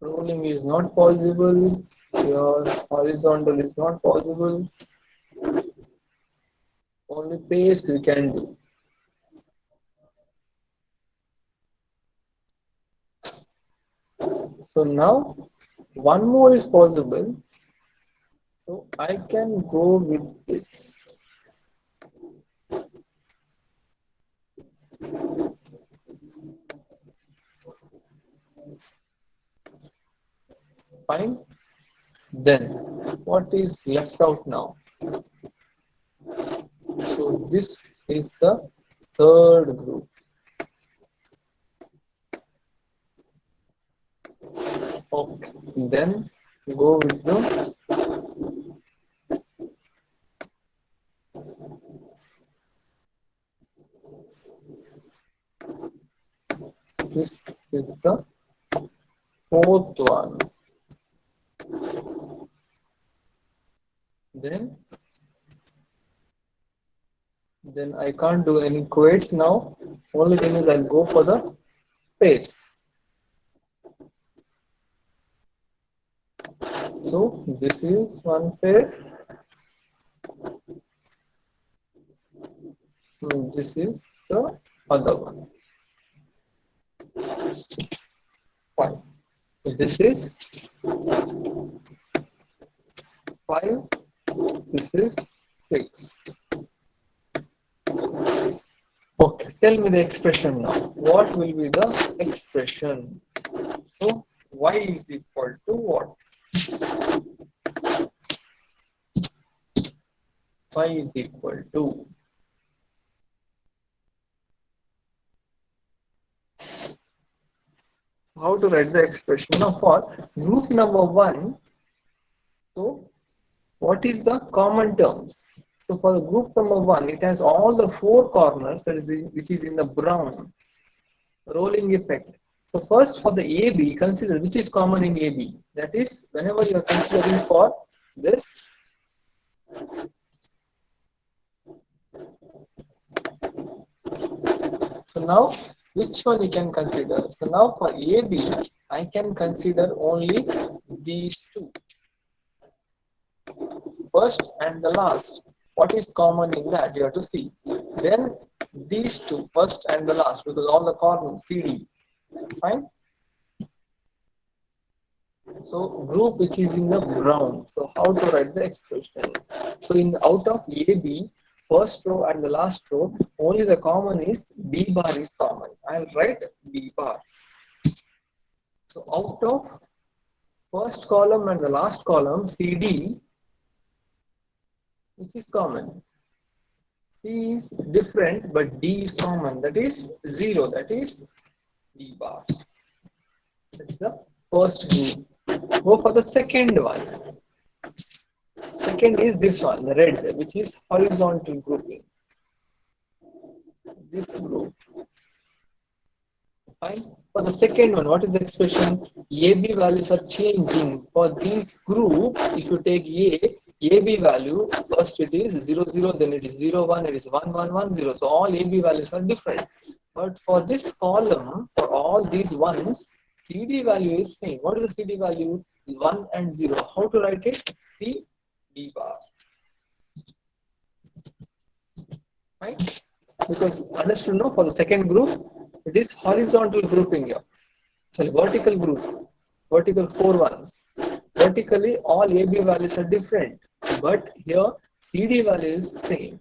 rolling is not possible, your horizontal is not possible, only pairs we can do. So now one more is possible, so I can go with this. Fine. Then what is left out now? So this is the third group. Okay. Then go with the this is the fourth one. Then I can't do any quads now. Only thing is I'll go for the pairs. So this is one pair. This is the other one. Fine. This is 5. This is 6. Okay, tell me the expression now. What will be the expression? So y is equal to what? Y is equal to how to write the expression now for group number 1. So what is the common terms? So for the group number 1, it has all the 4 corners, that is which is in the brown, rolling effect. So first for the AB, consider which is common in AB. That is, whenever you are considering for this, so now which one you can consider? So now for AB, I can consider only these two, first and the last. What is common in that? You have to see. Then these two, first and the last, because all the corners CD. Fine. So group which is in the brown. So how to write the expression? So in out of AB, first row and the last row, only the common is B bar is common. I'll write B bar. So out of first column and the last column, CD, which is common. C is different, but D is common. That is 0. That is B bar. That's the first group. Go for the second one. Second is this one, the red, which is horizontal grouping. This group. Fine. For the second one, what is the expression? AB values are changing. For this group, if you take AB value, first it is 0, 0, then it is 0, 1, it is 1, 1, 1, 0. So all AB values are different. But for this column, for all these ones, CD value is same. What is the CD value? 1 and 0. How to write it? C B bar. Right? Because understood, no, for the second group, it is horizontal grouping here. Sorry, vertical group, vertical 4 ones. Vertically, all AB values are different, but here CD value is same.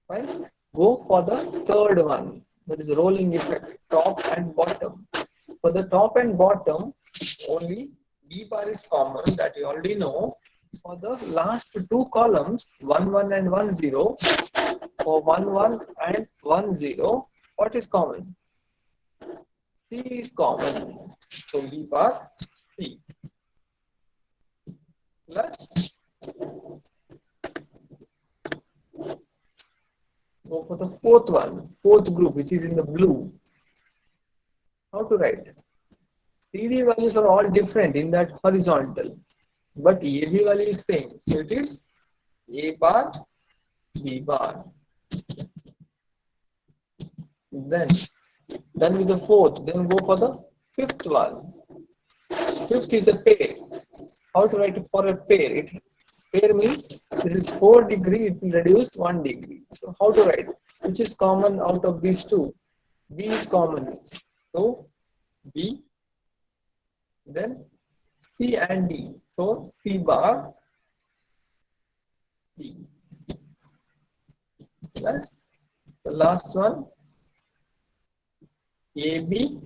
Right? Go for the third one, that is rolling effect, top and bottom. For the top and bottom, only B bar is common, that you already know. For the last two columns, 1, 1 and 1, 0, for 1, 1 and 1, 0, what is common? C is common. So B bar C. Plus, go for the fourth one, fourth group, which is in the blue. How to write? CD values are all different in that horizontal, but AB value is same. So it is A bar, B bar. Then done with the fourth, then go for the fifth one. Fifth is a pair. How to write for a pair? Pair means this is 4 degree, it will reduce 1 degree. So how to write? Which is common out of these two? B is common. So B, then C and D. So C bar D. Plus the last one AB,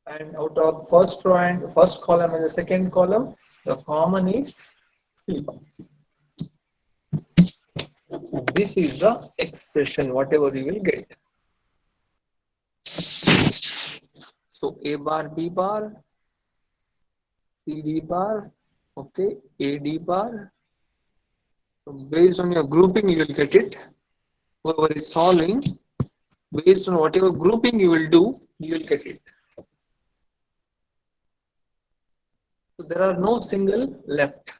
and out of first row and first column and the second column, the common is C bar. This is the expression, whatever you will get. So A bar, B bar, CD bar, okay, AD bar. So based on your grouping, you will get it. Whoever is solving, based on whatever grouping you will do, you will get it. So there are no single left.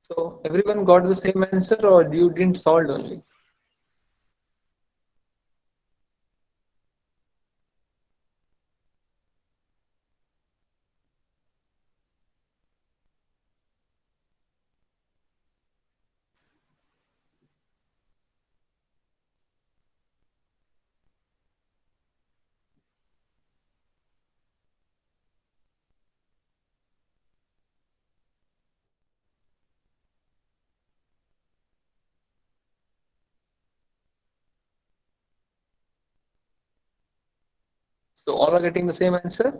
So everyone got the same answer, or you didn't solve only? So all are getting the same answer.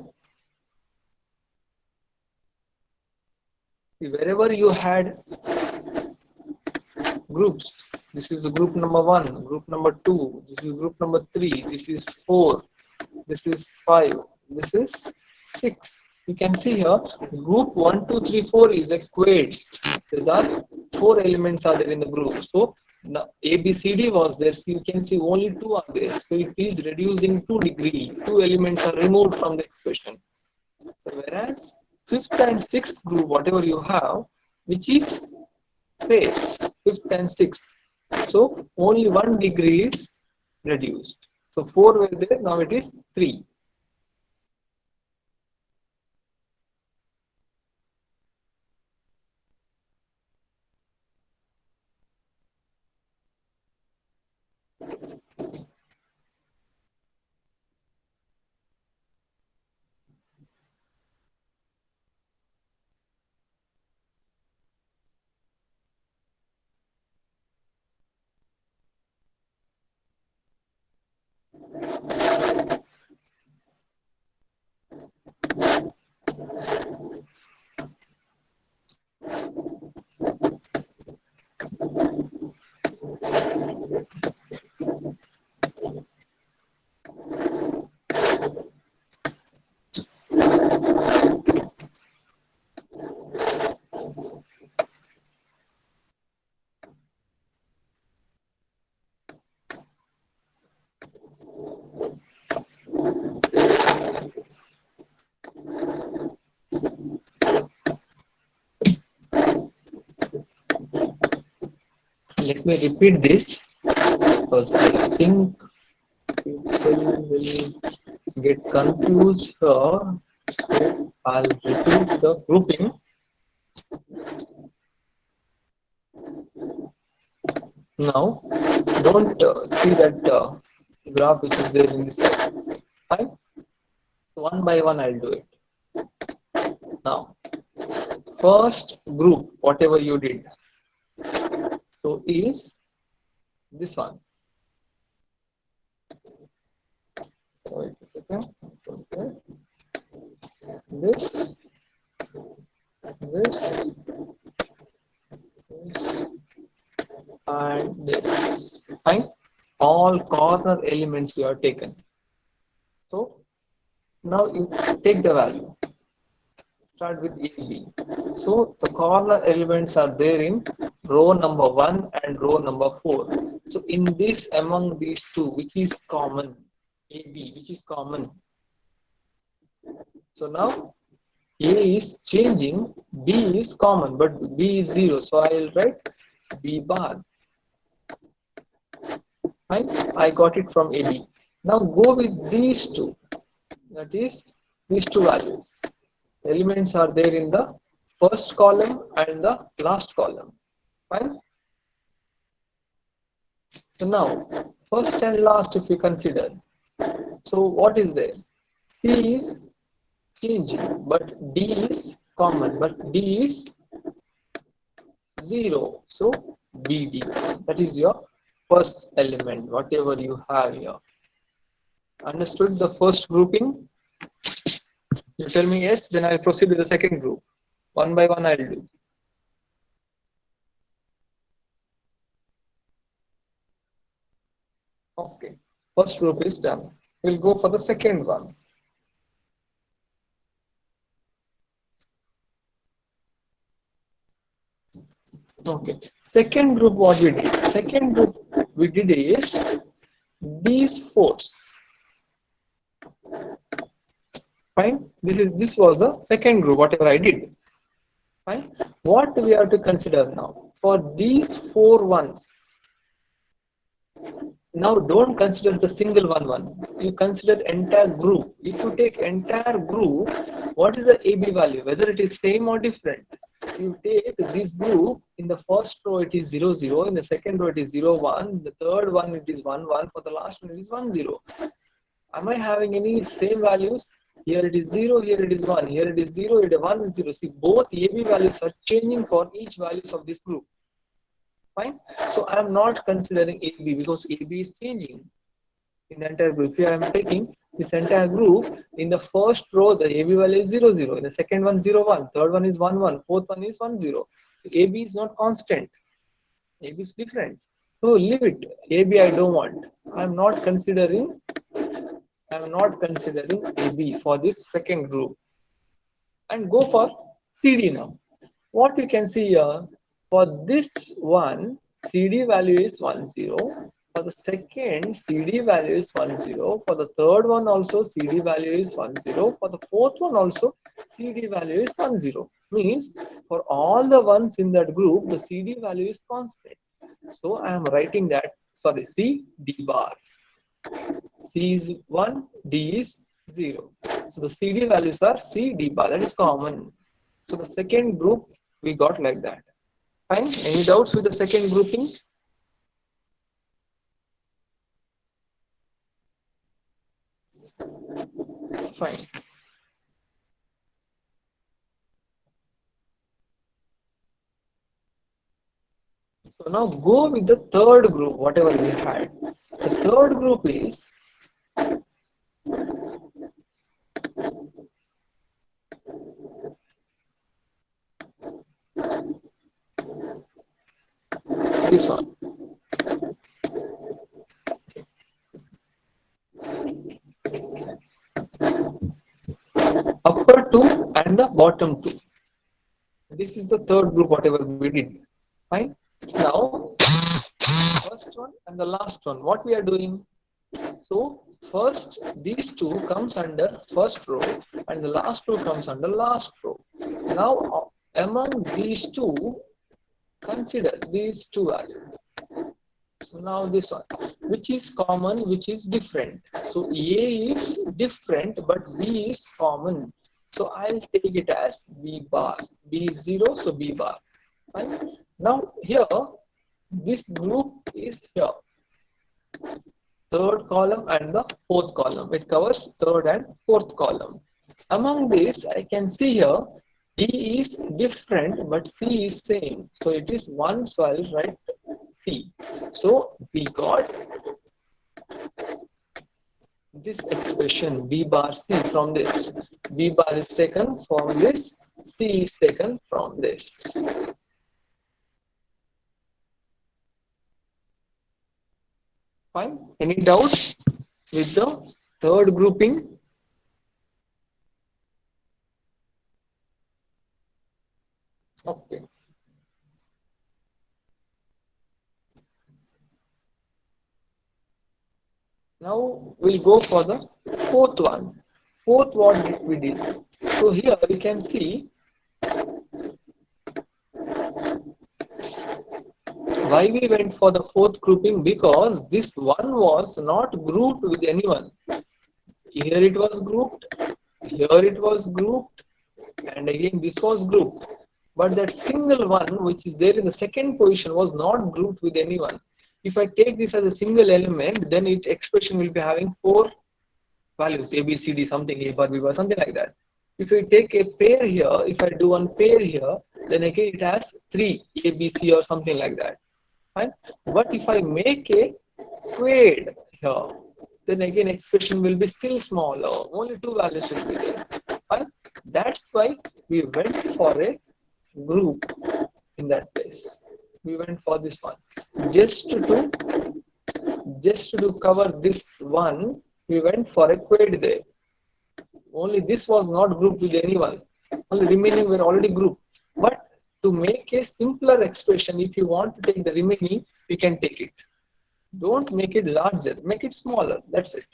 See, wherever you had groups, this is the group number 1, group number 2, this is group number 3, this is 4, this is 5, this is 6. You can see here group 1, 2, 3, 4 is a quads. These are 4 elements are there in the group. So the ABCD was there, so you can see only 2 are there. So it is reducing 2 degree. 2 elements are removed from the expression. So whereas 5th and 6th group, whatever you have, which is pairs, 5th and 6th. So only 1 degree is reduced. So 4 were there, now it is 3. let me repeat this because I think people will get confused here. So I'll repeat the grouping. Now, don't see that graph which is there in this side. Fine. One by one, I'll do it. Now, first group, whatever you did, so is this one. Wait a second. Okay. This, and this. Fine. All corner elements we have taken. So now you take the value. Start with AB. So the corner elements are there in row number 1 and row number 4. So in this, among these two, which is common? AB, which is common. So now A is changing, B is common, but B is 0. So I will write B bar. Fine. I got it from AB. Now go with these two. That is these two values. Elements are there in the first column and the last column. Fine. So now, first and last, if you consider, so what is there? C is changing, but D is common, but D is 0. So BD, that is your first element, whatever you have here. Understood the first grouping? You tell me yes, then I'll proceed with the second group. One by one I'll do. Okay, first group is done. We'll go for the second one. Okay, second group what we did? Second group we did is these four. Fine. This was the second group, whatever I did. Fine. What we have to consider now? For these four ones, now don't consider the single one. You consider entire group. If you take entire group, what is the AB value? Whether it is same or different. You take this group, in the first row it is 0, 0, in the second row it is 0, 1, the third one it is 1, 1, for the last one it is 1, 0. Am I having any same values? Here it is 0, here it is 1, here it is 0, it is 1, 0. See, both AB values are changing for each values of this group. Fine. So I am not considering AB because AB is changing in the entire group. Here I am taking this entire group. In the first row, the AB value is 0, 0. In the second one, 0, 1. Third one is 1, 1. Fourth one is 1, 0. AB is not constant. AB is different. So leave it. AB I don't want. I am not considering AB for this second group. And go for CD now. What you can see here, for this one, CD value is 1, 0. For the second, CD value is 1, 0. For the third one also, CD value is 1, 0. For the fourth one also, CD value is 1, 0. Means for all the ones in that group, the CD value is constant. So I am writing that, sorry, C, D bar. C is 1, D is 0. So the CD values are C, D bar. That is common. So the second group we got like that. Fine. Any doubts with the second grouping? Fine. So now go with the third group, whatever we had. The third group is this one. Upper two and the bottom two. This is the third group, whatever we did. Fine. Now, first one and the last one, what we are doing? So, first these two comes under first row and the last row comes under last row. Now, among these two, consider these two values. So now this one, which is common, which is different. So A is different, but B is common. So I'll take it as B bar. B is 0, so B bar. Fine. Now here, this group is here. Third column and the fourth column. It covers third and fourth column. Among this, I can see here, D is different, but C is same. So it is 1, so I'll write C. So we got this expression B bar C from this. B bar is taken from this, C is taken from this. Fine. Any doubts with the third grouping? Okay. Now we'll go for the fourth one. Fourth, what did we did? So here we can see why we went for the fourth grouping, because this one was not grouped with anyone. Here it was grouped, here it was grouped, and again this was grouped. But that single one which is there in the second position was not grouped with anyone. If I take this as a single element, then it expression will be having 4 values, A, B, C, D, something, A bar, B bar, something like that. If I take a pair here, if I do one pair here, then again it has 3, A, B, C or something like that. Fine. But if I make a quad here, then again expression will be still smaller. Only 2 values will be there. Fine. That's why we went for a group in that place. We went for this one. Just to cover this one, we went for a quad there. Only this was not grouped with anyone. Only remaining were already grouped. But to make a simpler expression, if you want to take the remaining, we can take it. Don't make it larger, make it smaller. That's it.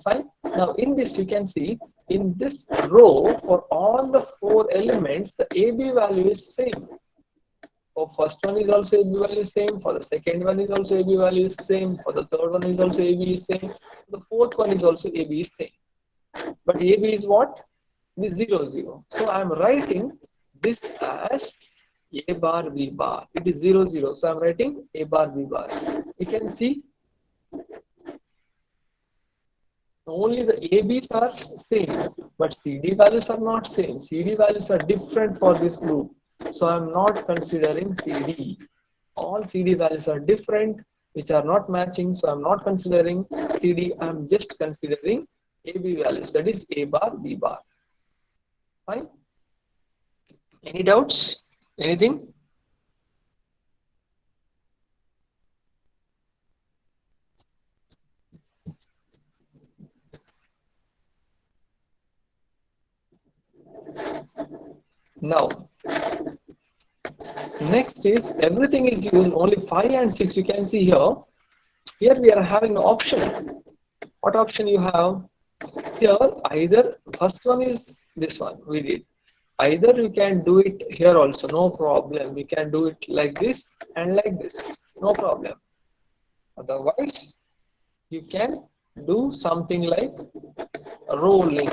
Fine. Now in this you can see, in this row, for all the 4 elements, the AB value is same. For first one is also AB value is same, for the second one is also AB value is same, for the third one is also AB is same, the fourth one is also AB is same. But AB is what? It is 0, 0. So I am writing this as A bar, B bar. It is 0, 0. So I am writing A bar, B bar. You can see only the ABs are same, but CD values are not same. CD values are different for this group. So I am not considering CD. All CD values are different, which are not matching. So I am not considering CD. I am just considering AB values. That is A bar, B bar. Fine. Any doubts? Anything? Now, next is everything is used, only 5 and 6 you can see here. Here we are having an option. What option you have? Here either first one is this one we did. Either you can do it here also, no problem. We can do it like this and like this, no problem. Otherwise, you can do something like rolling.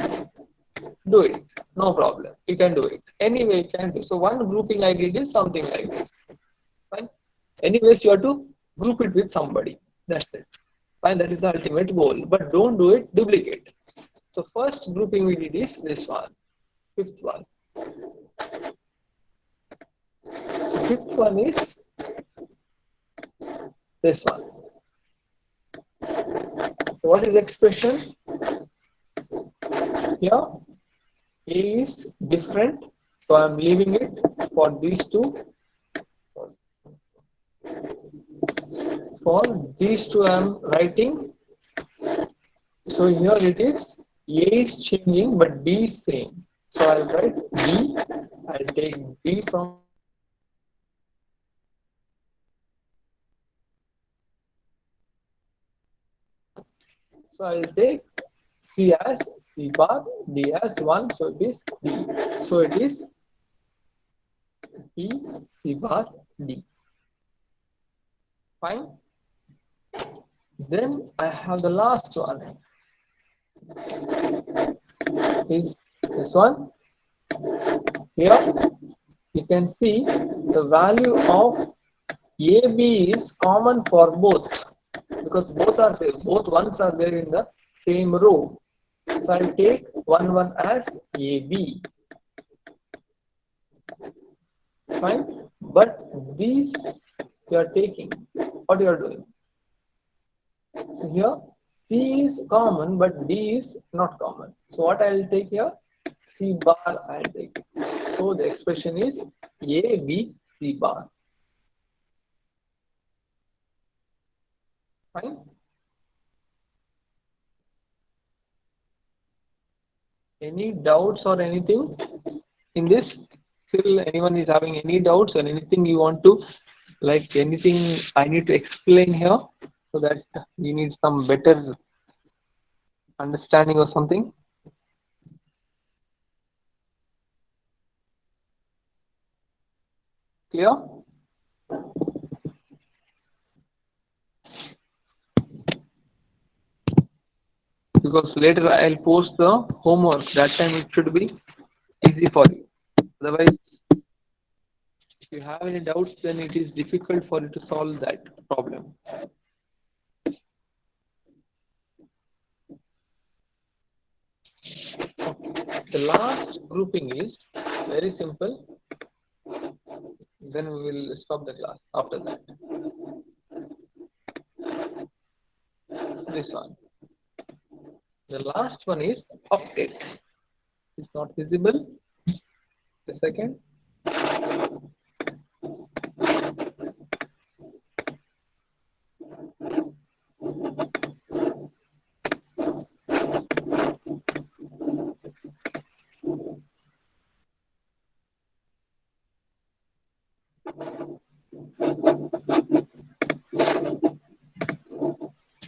Do it, no problem. You can do it. Anyway, you can do. So one grouping I did is something like this. Fine. Anyways, you have to group it with somebody. That's it. Fine. That is the ultimate goal. But don't do it duplicate. So first grouping we did is this one. Fifth one. So fifth one is this one. So what is expression? Here A is different, so I am leaving it for these two. For these two I am writing. So here it is, A is changing but B is same. So I'll write B. I'll take B from. So I'll take C as C bar, D as 1, so it is D. So it is B, C bar, D. Fine. Then I have the last one is this one. Here you can see the value of AB is common for both because both are there, both ones are there in the same row. So I'll take one as AB. Fine, but these you are taking, what you are doing? So here C is common, but D is not common. So what I will take here? C bar I will take. So the expression is A, B, C bar. Fine. Any doubts or anything in this? Still anyone is having any doubts or anything you want to, like anything I need to explain here so that you need some better understanding or something? Clear? Because later I'll post the homework. That time it should be easy for you. Otherwise, if you have any doubts, then it is difficult for you to solve that problem. The last grouping is very simple. Then we will stop the class after that. This one. The last one is octet. It's not visible. The second.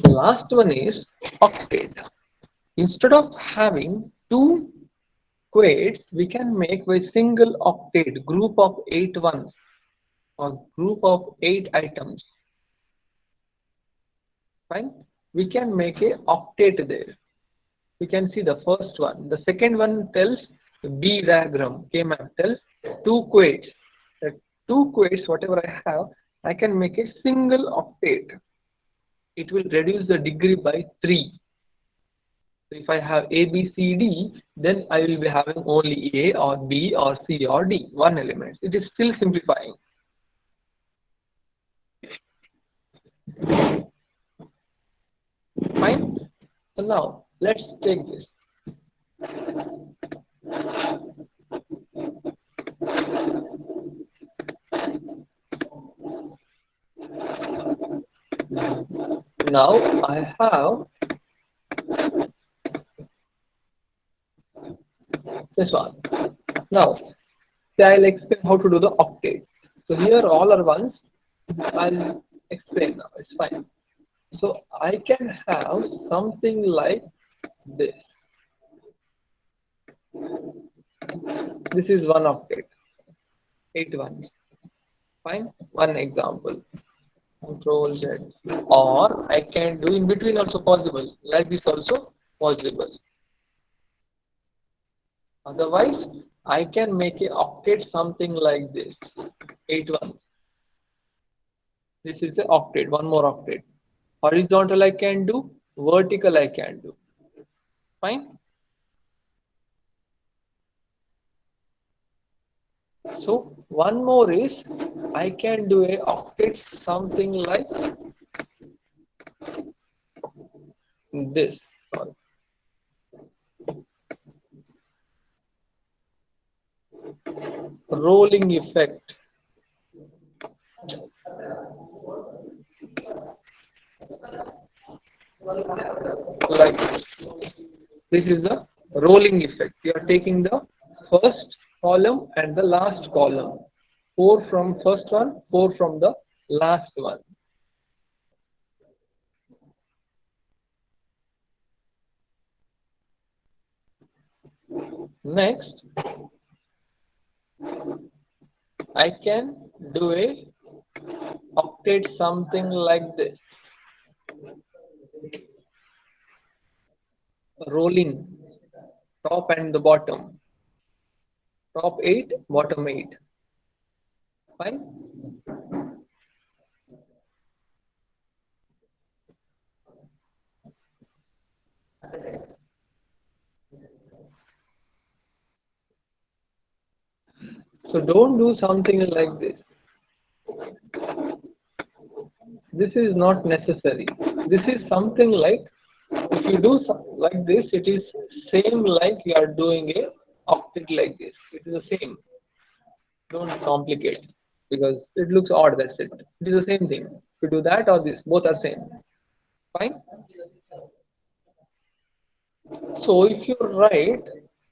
The last one is octet. Instead of having two quates, we can make a single octet, group of 8 ones or group of 8 items. Fine. We can make a octet there. We can see the first one. The second one tells the B diagram. K-map tells two quates. The two quates, whatever I have, I can make a single octet. It will reduce the degree by 3. So if I have A, B, C, D, then I will be having only A or B or C or D, one element. It is still simplifying. Fine. So now let's take this. Now I have this one. Now I'll explain how to do the octet. So here all are ones. I'll explain now. It's fine. So I can have something like this. This is one octet. 8 ones. Fine. One example. Control Z. Or I can do in between also possible. Like this also possible. Otherwise, I can make a octet something like this. 8 ones. This is the octet. One more octet. Horizontal I can do. Vertical I can do. Fine. So one more is I can do a octet something like this. Rolling effect. Like this. This is the rolling effect. You are taking the first column and the last column. 4 from first one, 4 from the last one. Next, I can do a octet something like this. rolling top and the bottom. Top 8, bottom 8. Fine. So don't do something like this. This is not necessary. This is something like, if you do like this, it is same like you are doing a octet like this. It is the same. Don't complicate because it looks odd. That's it. It is the same thing. If you do that or this, both are same. Fine. So if you write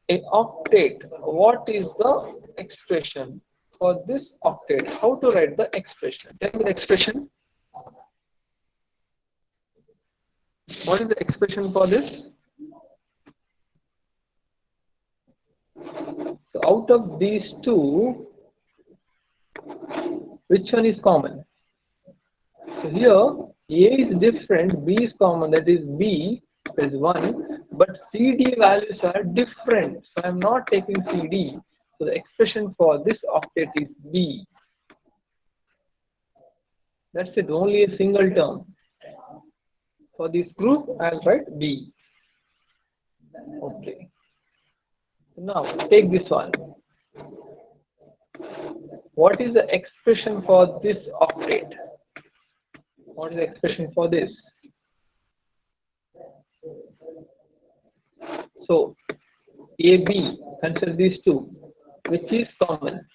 a octet, what is the expression for this octet? How to write the expression? Tell me the expression. What is the expression for this? So out of these two, which one is common? So here A is different, B is common, that is B is 1, but CD values are different. So I am not taking CD. So the expression for this octet is B. That's it, only a single term. For this group, I'll write B. Okay. Now take this one. What is the expression for this octet? What is the expression for this? So AB, consider these two, which is common.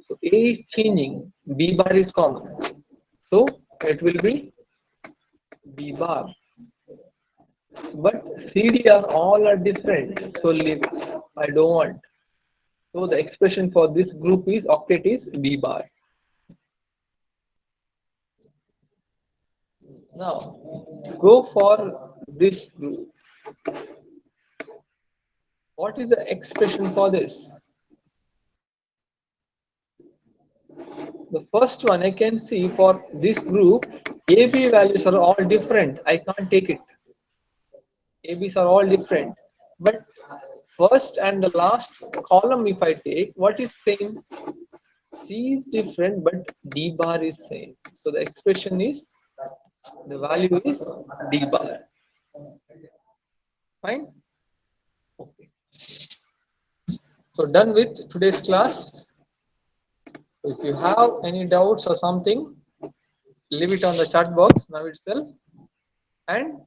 So A is changing, B bar is common. So it will be B bar. But CD all are different. So leave. I don't want. So the expression for this group is octet is B bar. Now go for this group. What is the expression for this? The first one I can see for this group, AB values are all different. I can't take it. ABs are all different. But first and the last column, if I take, what is same? C is different, but D bar is same. So the expression is, the value is D bar. Fine? Okay. So done with today's class. If you have any doubts or something, leave it on the chat box now itself. And